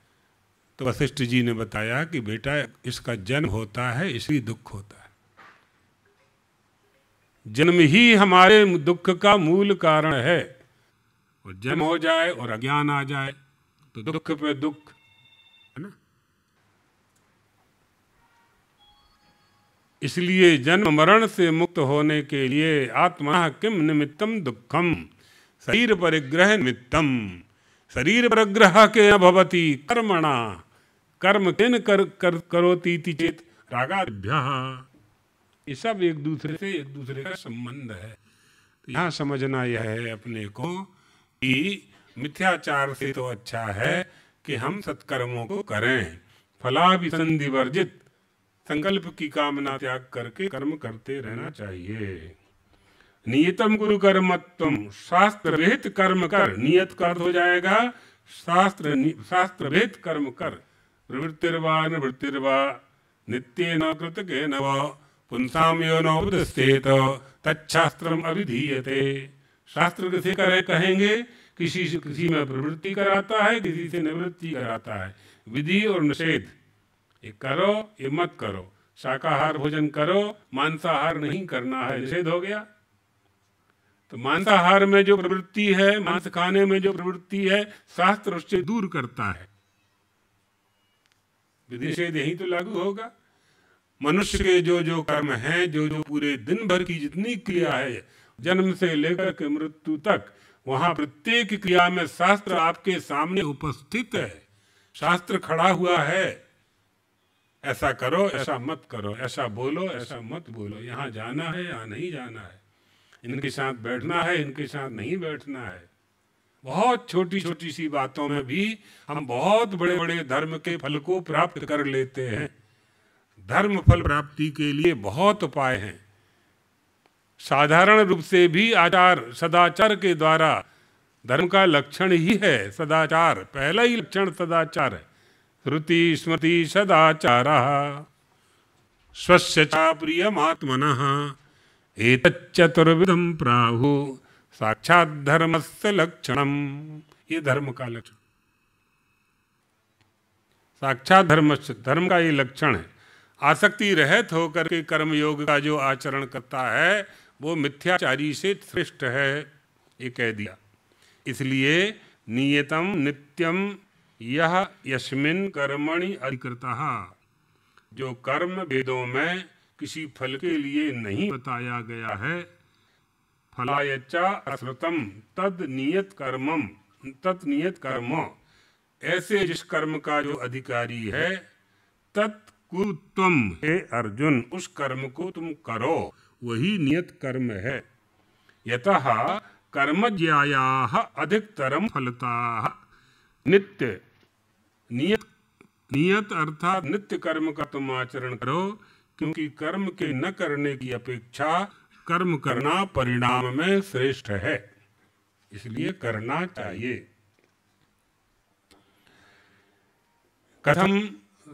तो वशिष्ठ जी ने बताया कि बेटा इसका जन्म होता है, इसलिए दुख होता है। जन्म ही हमारे दुख का मूल कारण है। और जन्म हो जाए और अज्ञान आ जाए तो दुख पे दुख, है ना। इसलिए जन्म मरण से मुक्त होने के लिए आत्मा किम निमित्तम दुखम शरीर परिग्रह निमित्तम, शरीर परिग्रह के न भवति कर्मणा कर्म केन करोति चेत रागाभ्यः। ये सब एक दूसरे का संबंध है। तो यहाँ समझना यह है अपने को कि मिथ्याचार से तो अच्छा है कि हम सत्कर्मों को करें। फलाभिसंधि वर्जित, संकल्प की कामना त्याग करके कर्म करते रहना चाहिए। नियतम गुरु कर्मत्वम, शास्त्र विहित कर्म कर। नियत का अर्थ हो जाएगा शास्त्र विहित कर्म कर। प्रवृत्तिर्वा निवृत्तिर्वा नित्येन कृतकेन वा पुंसाम यो नोपदिश्येत तच्छास्त्रम अभिधीयते। शास्त्र किसे करे कहेंगे? किसी में प्रवृत्ति कराता है, किसी से निवृत्ति कराता है। विधि और निषेध, ये करो ये मत करो। शाकाहार भोजन करो, मांसाहार नहीं करना है, निषेध हो गया। तो मांसाहार में जो प्रवृत्ति है, मांस खाने में जो प्रवृत्ति है, शास्त्र उससे दूर करता है। विधि निषेध यही तो लागू होगा। मनुष्य के जो जो कर्म हैं, जो जो पूरे दिन भर की जितनी क्रिया है, जन्म से लेकर के मृत्यु तक, वहां प्रत्येक क्रिया में शास्त्र आपके सामने उपस्थित है। शास्त्र खड़ा हुआ है, ऐसा करो ऐसा मत करो, ऐसा बोलो ऐसा मत बोलो, यहाँ जाना है यहाँ नहीं जाना है, इनके साथ बैठना है इनके साथ नहीं बैठना है, बहुत छोटी छोटी सी बातों में भी हम बहुत बड़े बड़े धर्म के फल को प्राप्त कर लेते हैं। धर्म फल प्राप्ति के लिए बहुत उपाय हैं। साधारण रूप से भी आचार सदाचार के द्वारा, धर्म का लक्षण ही है सदाचार, पहला ही लक्षण सदाचार है। श्रुति स्मृति सदाचारः स्वस्य च प्रियमात्मनः एतच्चतुर्विधं प्राहुः साक्षात् धर्मस्य लक्षणम। ये धर्म का लक्षण, साक्षात धर्म का ये लक्षण है। आसक्ति रहित होकर के कर्मयोग का जो आचरण करता है वो मिथ्याचारी से श्रेष्ठ है, ये कह दिया। इसलिए नियतम नित्यम यह यस्मिन् कर्मणि अधिकृतः, जो कर्म वेदों में किसी फल के लिए नहीं बताया गया है, फलायचा अश्रुतम तद नियत कर्म, ऐसे जिस कर्म का जो अधिकारी है, तत्कुरु त्वम, हे अर्जुन उस कर्म को तुम करो, वही नियत कर्म है। यतः कर्मज्ञायाः अधिकतरम फलताः नित्य, नियत अर्थात नित्य कर्म का तुम आचरण करो, क्योंकि कर्म के न करने की अपेक्षा कर्म करना परिणाम में श्रेष्ठ है, इसलिए करना चाहिए। कथम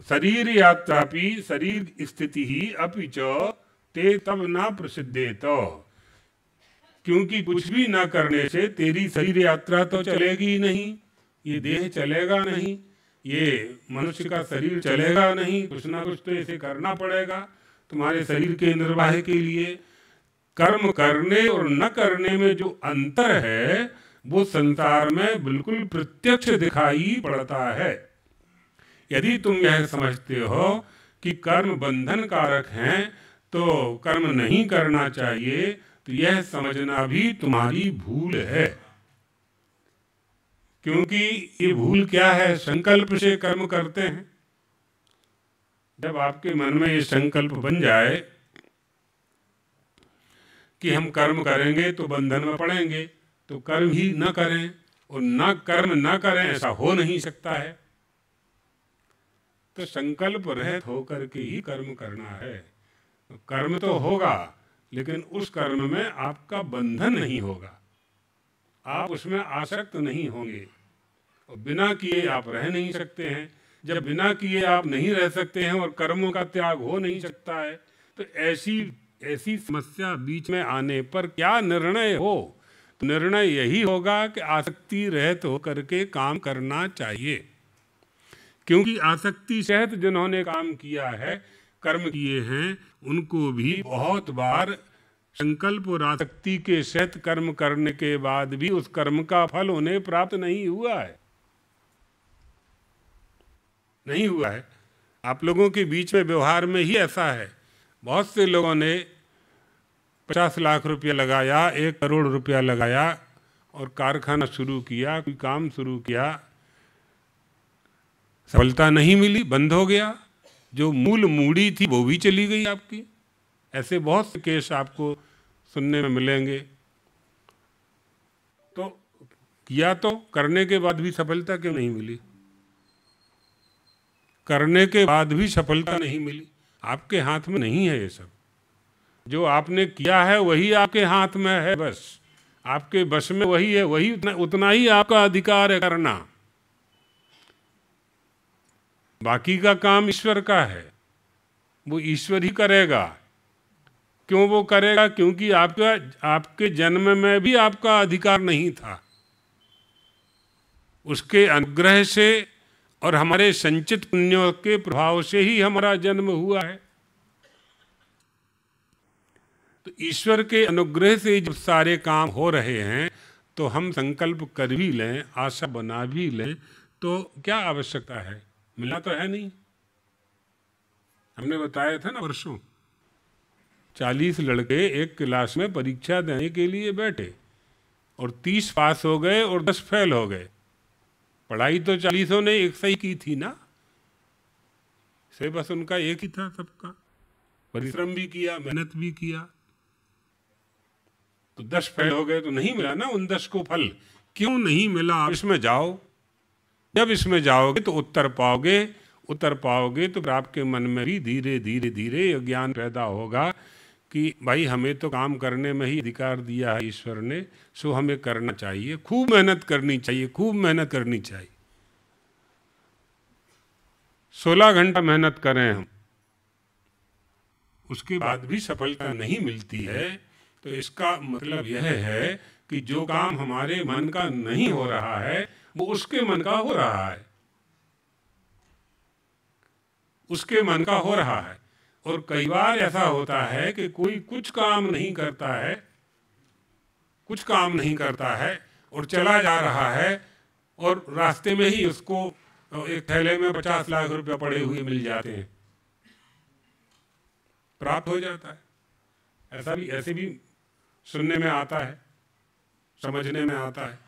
शरीर यात्रापि शरीर स्थिति ही अपि च ते तब न प्रसिद्धेत, क्योंकि कुछ भी न करने से तेरी शरीर यात्रा तो चलेगी ही नहीं, ये देह चलेगा नहीं, ये मनुष्य का शरीर चलेगा नहीं, कुछ ना कुछ तो इसे करना पड़ेगा तुम्हारे शरीर के निर्वाह के लिए। कर्म करने और न करने में जो अंतर है वो संसार में बिल्कुल प्रत्यक्ष दिखाई पड़ता है। यदि तुम यह समझते हो कि कर्म बंधन कारक हैं तो कर्म नहीं करना चाहिए, तो यह समझना भी तुम्हारी भूल है। क्योंकि ये भूल क्या है, संकल्प से कर्म करते हैं। जब आपके मन में ये संकल्प बन जाए कि हम कर्म करेंगे तो बंधन में पड़ेंगे, तो कर्म ही न करें, और न कर्म न करें ऐसा हो नहीं सकता है। तो संकल्प रहित होकर के ही कर्म करना है। तो कर्म तो होगा, लेकिन उस कर्म में आपका बंधन नहीं होगा, आप उसमें आसक्त नहीं होंगे, और बिना किए आप रह नहीं सकते हैं। जब बिना किए आप नहीं रह सकते हैं और कर्मों का त्याग हो नहीं सकता है, तो ऐसी समस्या बीच में आने पर क्या निर्णय हो? तो निर्णय यही होगा कि आसक्ति रहित होकर के काम करना चाहिए। क्योंकि आसक्ति सहित जिन्होंने काम किया है, कर्म किए हैं, उनको भी बहुत बार संकल्प और आसक्ति के सहित कर्म करने के बाद भी उस कर्म का फल उन्हें प्राप्त नहीं हुआ है, नहीं हुआ है। आप लोगों के बीच में व्यवहार में ही ऐसा है। बहुत से लोगों ने 50 लाख रुपया लगाया, 1 करोड़ रुपया लगाया और कारखाना शुरू किया, कोई काम शुरू किया, सफलता नहीं मिली, बंद हो गया। जो मूल मूड़ी थी वो भी चली गई आपकी। ऐसे बहुत से केस आपको सुनने में मिलेंगे। तो किया तो करने के बाद भी सफलता क्यों नहीं मिली? करने के बाद भी सफलता नहीं मिली, आपके हाथ में नहीं है ये सब। जो आपने किया है वही आपके हाथ में है, बस आपके बस में वही है, वही उतना ही आपका अधिकार है करना। बाकी का काम ईश्वर का है, वो ईश्वर ही करेगा। क्यों वो करेगा? क्योंकि आपके जन्म में भी आपका अधिकार नहीं था। उसके अनुग्रह से और हमारे संचित पुण्यों के प्रभाव से ही हमारा जन्म हुआ है। तो ईश्वर के अनुग्रह से जब सारे काम हो रहे हैं, तो हम संकल्प कर भी लें, आशा बना भी लें, तो क्या आवश्यकता है? मिला तो है नहीं। हमने बताया था ना परसों, 40 लड़के एक क्लास में परीक्षा देने के लिए बैठे और 30 पास हो गए और 10 फेल हो गए। पढ़ाई तो 40 ने एक सही की थी ना, से बस उनका एक ही था सबका। परिश्रम भी किया, मेहनत भी किया, तो 10 फेल हो गए तो नहीं मिला ना उन 10 को फल। क्यों नहीं मिला, आप इसमें जाओ। जब इसमें जाओगे तो उत्तर पाओगे तो फिर आपके मन में भी धीरे धीरे धीरे ये ज्ञान पैदा होगा कि भाई हमें तो काम करने में ही अधिकार दिया है ईश्वर ने, सो हमें करना चाहिए, खूब मेहनत करनी चाहिए, खूब मेहनत करनी चाहिए। 16 घंटा मेहनत करें हम, उसके बाद भी सफलता नहीं मिलती है, तो इसका मतलब यह है कि जो काम हमारे मन का नहीं हो रहा है वो उसके मन का हो रहा है, उसके मन का हो रहा है। और कई बार ऐसा होता है कि कोई कुछ काम नहीं करता है और चला जा रहा है और रास्ते में ही उसको एक थैले में 50 लाख रुपया पड़े हुए मिल जाते हैं, प्राप्त हो जाता है। ऐसे भी सुनने में आता है, समझने में आता है।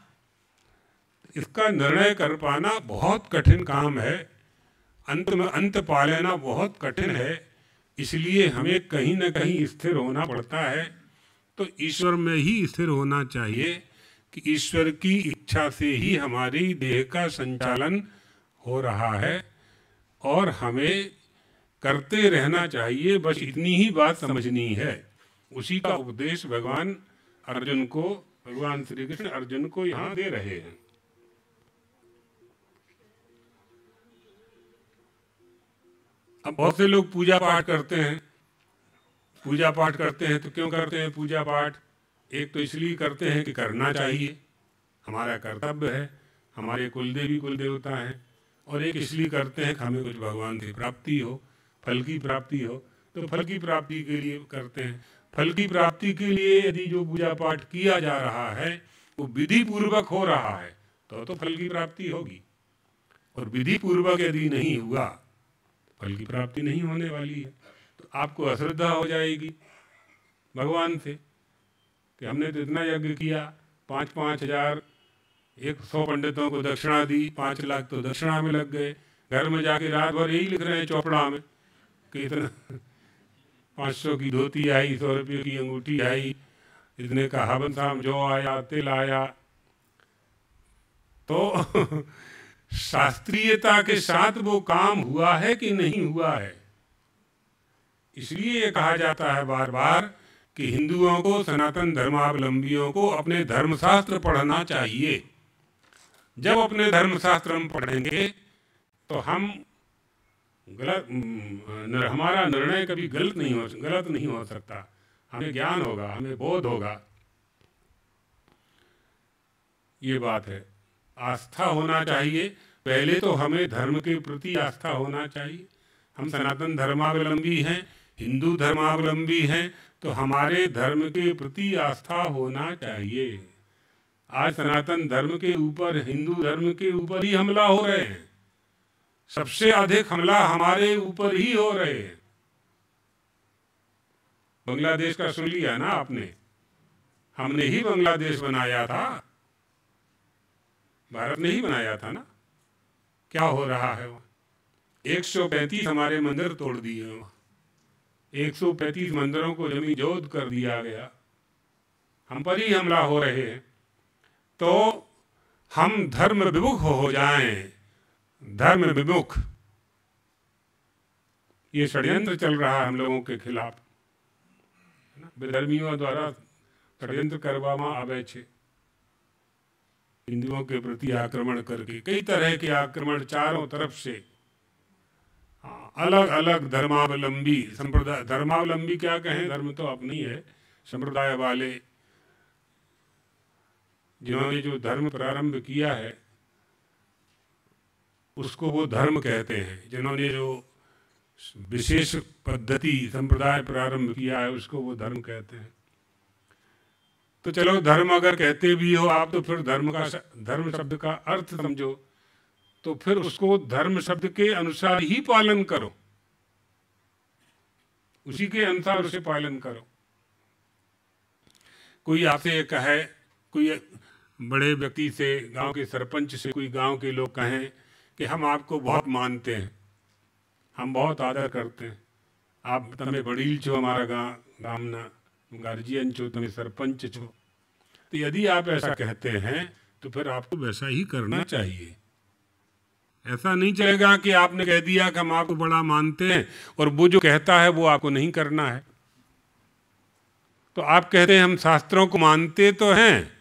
इसका निर्णय कर पाना बहुत कठिन काम है, अंत पा लेना बहुत कठिन है, इसलिए हमें कहीं न कहीं स्थिर होना पड़ता है। तो ईश्वर में ही स्थिर होना चाहिए कि ईश्वर की इच्छा से ही हमारी देह का संचालन हो रहा है और हमें करते रहना चाहिए, बस इतनी ही बात समझनी है। उसी का उपदेश भगवान श्री कृष्ण अर्जुन को यहाँ दे रहे हैं। अब बहुत से लोग पूजा पाठ करते हैं तो क्यों करते हैं पूजा पाठ? एक तो इसलिए करते हैं कि करना चाहिए, हमारा कर्तव्य है, हमारे कुलदेवी कुल देवता हैं, और एक इसलिए करते हैं कि हमें कुछ भगवान की प्राप्ति हो, फल की प्राप्ति हो, तो फल की प्राप्ति के लिए करते हैं। फल की प्राप्ति के लिए यदि जो पूजा पाठ किया जा रहा है वो विधि पूर्वक हो रहा है तो फल की प्राप्ति होगी, और विधि पूर्वक यदि नहीं हुआ फल की प्राप्ति नहीं होने वाली है। तो आपको अश्रद्धा हो जाएगी भगवान से कि हमने तो इतना यज्ञ किया, 5-5 हजार, 100 पंडितों को दक्षिणा दी, 5 लाख तो दक्षिणा में लग गए। घर में जाके रात भर यही लिख रहे हैं चौपड़ा में कि इतना 500 की धोती आई, 100 रुपये की अंगूठी आई, इतने का हवन शाम जो आया, तिल आया। तो शास्त्रीयता के साथ वो काम हुआ है कि नहीं हुआ है? इसलिए ये कहा जाता है बार बार कि हिंदुओं को, सनातन धर्मावलंबियों को अपने धर्मशास्त्र पढ़ना चाहिए। जब अपने धर्मशास्त्र हम पढ़ेंगे तो हम हमारा निर्णय कभी गलत नहीं हो सकता। हमें ज्ञान होगा, हमें बोध होगा। ये बात है। आस्था होना चाहिए, पहले तो हमें धर्म के प्रति आस्था होना चाहिए। हम सनातन धर्मावलंबी हैं, हिंदू धर्मावलंबी हैं, तो हमारे धर्म के प्रति आस्था होना चाहिए। आज सनातन धर्म के ऊपर, हिंदू धर्म के ऊपर ही हमला हो रहे हैं, सबसे अधिक हमला हमारे ऊपर ही हो रहे हैं। बांग्लादेश का सुन लिया ना आपने, हमने ही बांग्लादेश बनाया था, भारत ने ही बनाया था ना। क्या हो रहा है वहाँ? 135 हमारे मंदिर तोड़ दिए वहाँ, 135 मंदिरों को जमी जोत कर दिया गया, हम पर ही हमला हो रहे हैं। तो हम धर्म विमुख हो जाएं, धर्म विमुख, ये षड्यंत्र चल रहा है हम लोगों के खिलाफ, विधर्मियों द्वारा षड्यंत्र करवामा आवे छे। हिंदुओं के प्रति आक्रमण करके, कई तरह के आक्रमण चारों तरफ से, अलग अलग धर्मावलंबी संप्रदाय, धर्मावलंबी क्या कहें, धर्म तो अपनी है, संप्रदाय वाले जिन्होंने जो धर्म प्रारंभ किया है उसको वो धर्म कहते हैं, जिन्होंने जो विशेष पद्धति संप्रदाय प्रारंभ किया है उसको वो धर्म कहते हैं। तो चलो, धर्म अगर कहते भी हो आप, तो फिर धर्म शब्द का अर्थ समझो, तो फिर उसको धर्म शब्द के अनुसार ही पालन करो, उसी के अनुसार उसे पालन करो। कोई आपसे कहे, कोई बड़े व्यक्ति से, गांव के सरपंच से, कोई गांव के लोग कहें कि हम आपको बहुत मानते हैं, हम बहुत आदर करते हैं, आप तमें वडील छो हमारा गामना, गार्जियन छो, तमें सरपंच छो। तो यदि आप ऐसा कहते हैं तो फिर आपको वैसा ही करना चाहिए। ऐसा नहीं चलेगा कि आपने कह दिया कि हम आपको बड़ा मानते हैं और वो जो कहता है वो आपको नहीं करना है। तो आप कहते हैं हम शास्त्रों को मानते तो हैं,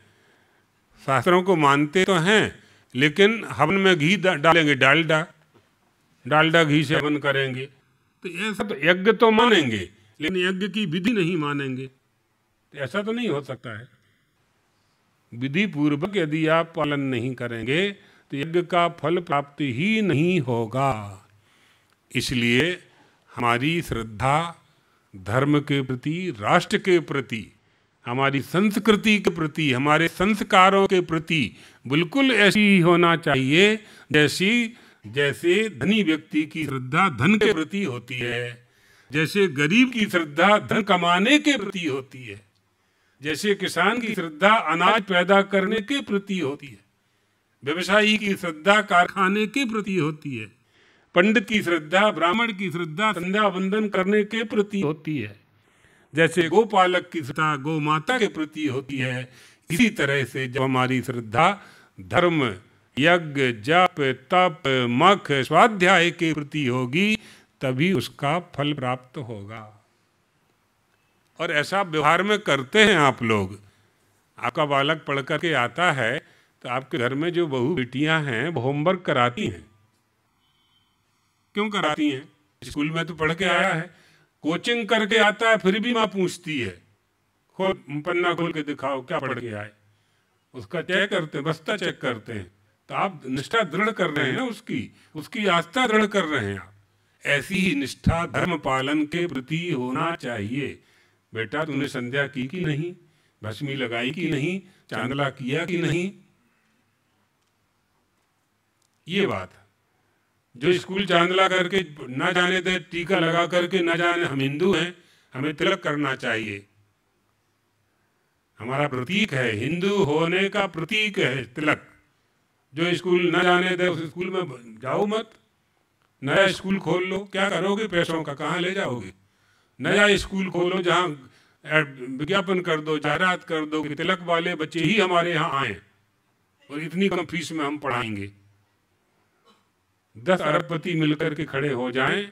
शास्त्रों को मानते तो हैं, लेकिन हवन में घी डालेंगे, डालडा घी से हवन करेंगे। तो ऐसा तो यज्ञ तो मानेंगे लेकिन यज्ञ की विधि नहीं मानेंगे, तो ऐसा तो नहीं हो सकता है। विधि पूर्वक यदि आप पालन नहीं करेंगे तो यज्ञ का फल प्राप्ति ही नहीं होगा। इसलिए हमारी श्रद्धा धर्म के प्रति, राष्ट्र के प्रति, हमारी संस्कृति के प्रति, हमारे संस्कारों के प्रति बिल्कुल ऐसी होना चाहिए जैसे धनी व्यक्ति की श्रद्धा धन के प्रति होती है, जैसे गरीब की श्रद्धा धन कमाने के प्रति होती है, जैसे किसान की श्रद्धा अनाज पैदा करने के प्रति होती है, व्यवसायी की श्रद्धा कारखाने के प्रति होती है, पंडित की श्रद्धा, ब्राह्मण की श्रद्धा संध्या वंदन करने के प्रति होती है, जैसे गोपालक की श्रद्धा गौ माता के प्रति होती है। इसी तरह से जब हमारी श्रद्धा धर्म, यज्ञ, जप, तप, मख, स्वाध्याय के प्रति होगी तभी उसका फल प्राप्त होगा। और ऐसा व्यवहार में करते हैं आप लोग। आपका बालक पढ़ करके आता है तो आपके घर में जो बहू बेटियां हैं वो होमवर्क कराती हैं। क्यों कराती हैं? स्कूल में तो पढ़ के आया है, कोचिंग करके आता है, फिर भी माँ पूछती है खोल पन्ना खोल के दिखाओ क्या पढ़ के आए। उसका चेक करते हैं, बस्ता चेक करते हैं। तो आप निष्ठा दृढ़ कर रहे हैं ना, उसकी आस्था दृढ़ कर रहे हैं आप। ऐसी ही निष्ठा धर्म पालन के प्रति होना चाहिए। बेटा तूने संध्या की कि नहीं, भस्मी लगाई कि नहीं, चांदला किया कि नहीं, ये बात। जो स्कूल चांदला करके ना जाने दे, टीका लगा करके ना जाने हम हिंदू हैं, हमें तिलक करना चाहिए। हमारा प्रतीक है, हिंदू होने का प्रतीक है तिलक। जो स्कूल ना जाने दे उस स्कूल में जाओ मत। नया स्कूल खोल लो, क्या करोगे पैसों का, कहाँ ले जाओगे? नया स्कूल खोलो जहाँ विज्ञापन कर दो, जाहिरात कर दो कि तिलक वाले बच्चे ही हमारे यहाँ आए और इतनी कम फीस में हम पढ़ाएंगे। 10 अरबपति मिलकर के खड़े हो जाएं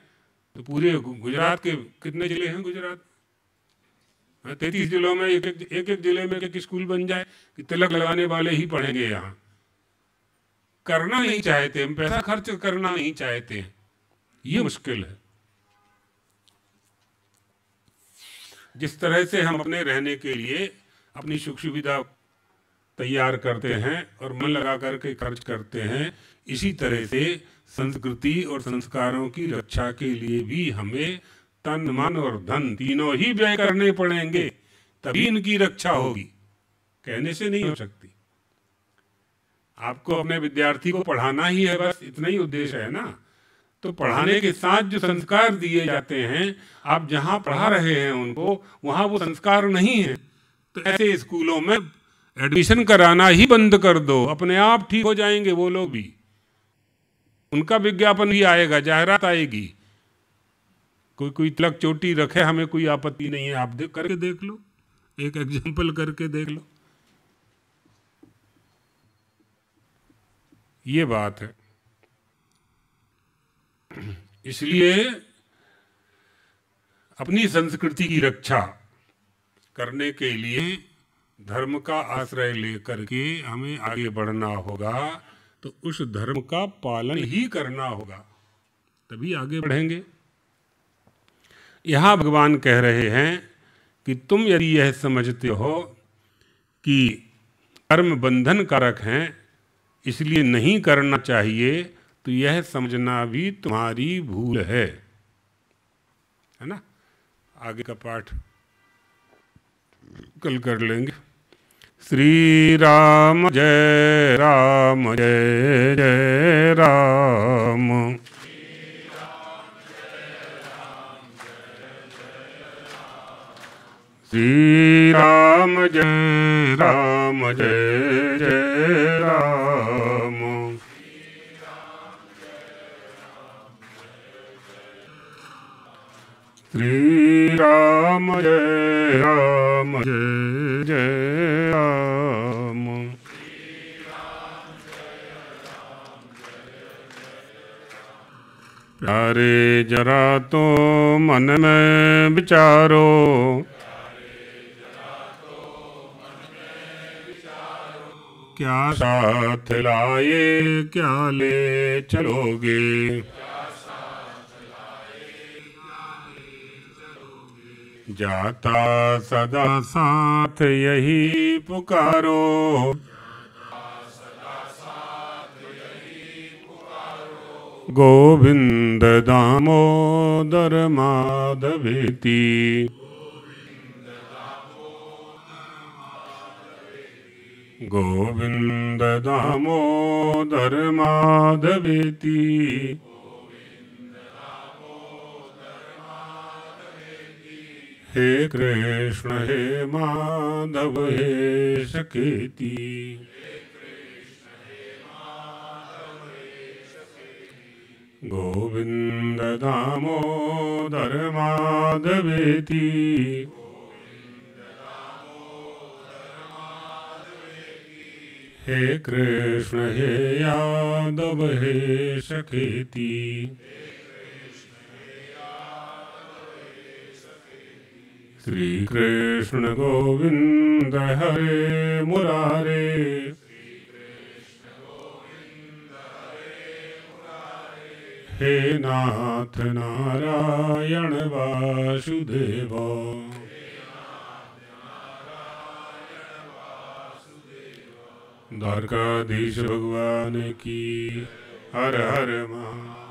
तो पूरे गुजरात के कितने जिले हैं गुजरात 33 जिलों में एक जिले में एक स्कूल बन जाए कि तिलक लगाने वाले ही पढ़ेंगे। यहाँ करना नहीं चाहते हम, पैसा खर्च करना नहीं चाहते हैं, ये मुश्किल है। जिस तरह से हम अपने रहने के लिए अपनी सुख सुविधा तैयार करते हैं और मन लगा करके खर्च करते हैं, इसी तरह से संस्कृति और संस्कारों की रक्षा के लिए भी हमें तन, मन और धन तीनों ही व्यय करने पड़ेंगे, तभी इनकी रक्षा होगी। कहने से नहीं हो सकती। आपको अपने विद्यार्थी को पढ़ाना ही है, बस इतना ही उद्देश्य है ना। तो पढ़ाने के साथ जो संस्कार दिए जाते हैं, आप जहां पढ़ा रहे हैं उनको वहां वो संस्कार नहीं है, तो ऐसे स्कूलों में एडमिशन कराना ही बंद कर दो, अपने आप ठीक हो जाएंगे वो लोग भी। उनका विज्ञापन भी आएगा, जाहिरात आएगी। कोई तिलक चोटी रखे, हमें कोई आपत्ति नहीं है, आप करके देख लो, एक एग्जाम्पल करके देख लो। ये बात है। इसलिए अपनी संस्कृति की रक्षा करने के लिए धर्म का आश्रय लेकर के हमें आगे बढ़ना होगा। तो उस धर्म का पालन ही करना होगा, तभी आगे बढ़ेंगे। यहाँ भगवान कह रहे हैं कि तुम यदि यह समझते हो कि कर्म बंधन कारक हैं इसलिए नहीं करना चाहिए, तो यह समझना भी तुम्हारी भूल है ना। आगे का पाठ कल कर लेंगे। श्री राम जय राम जय जय राम। श्री राम जय राम जय जय राम। श्री राम जय राम जय जय राम। प्यारे जरा तो मन में विचारो, क्या साथ लाए क्या ले चलोगे। जाता सदा साथ यही पुकारो, गोविंद दामोदर माधवेति। गोविंद दामोदर माधवेति। हे कृष्ण हे माधव हे सखेति। गोविंद दामोदर माधवेति। हे कृष्ण हे यादव हे सखेति। श्री कृष्ण गोविंद हरे मुरारे। हे नाथ नारायण वासुदेव। द्वारकाधीश भगवान की हर हर महादेव।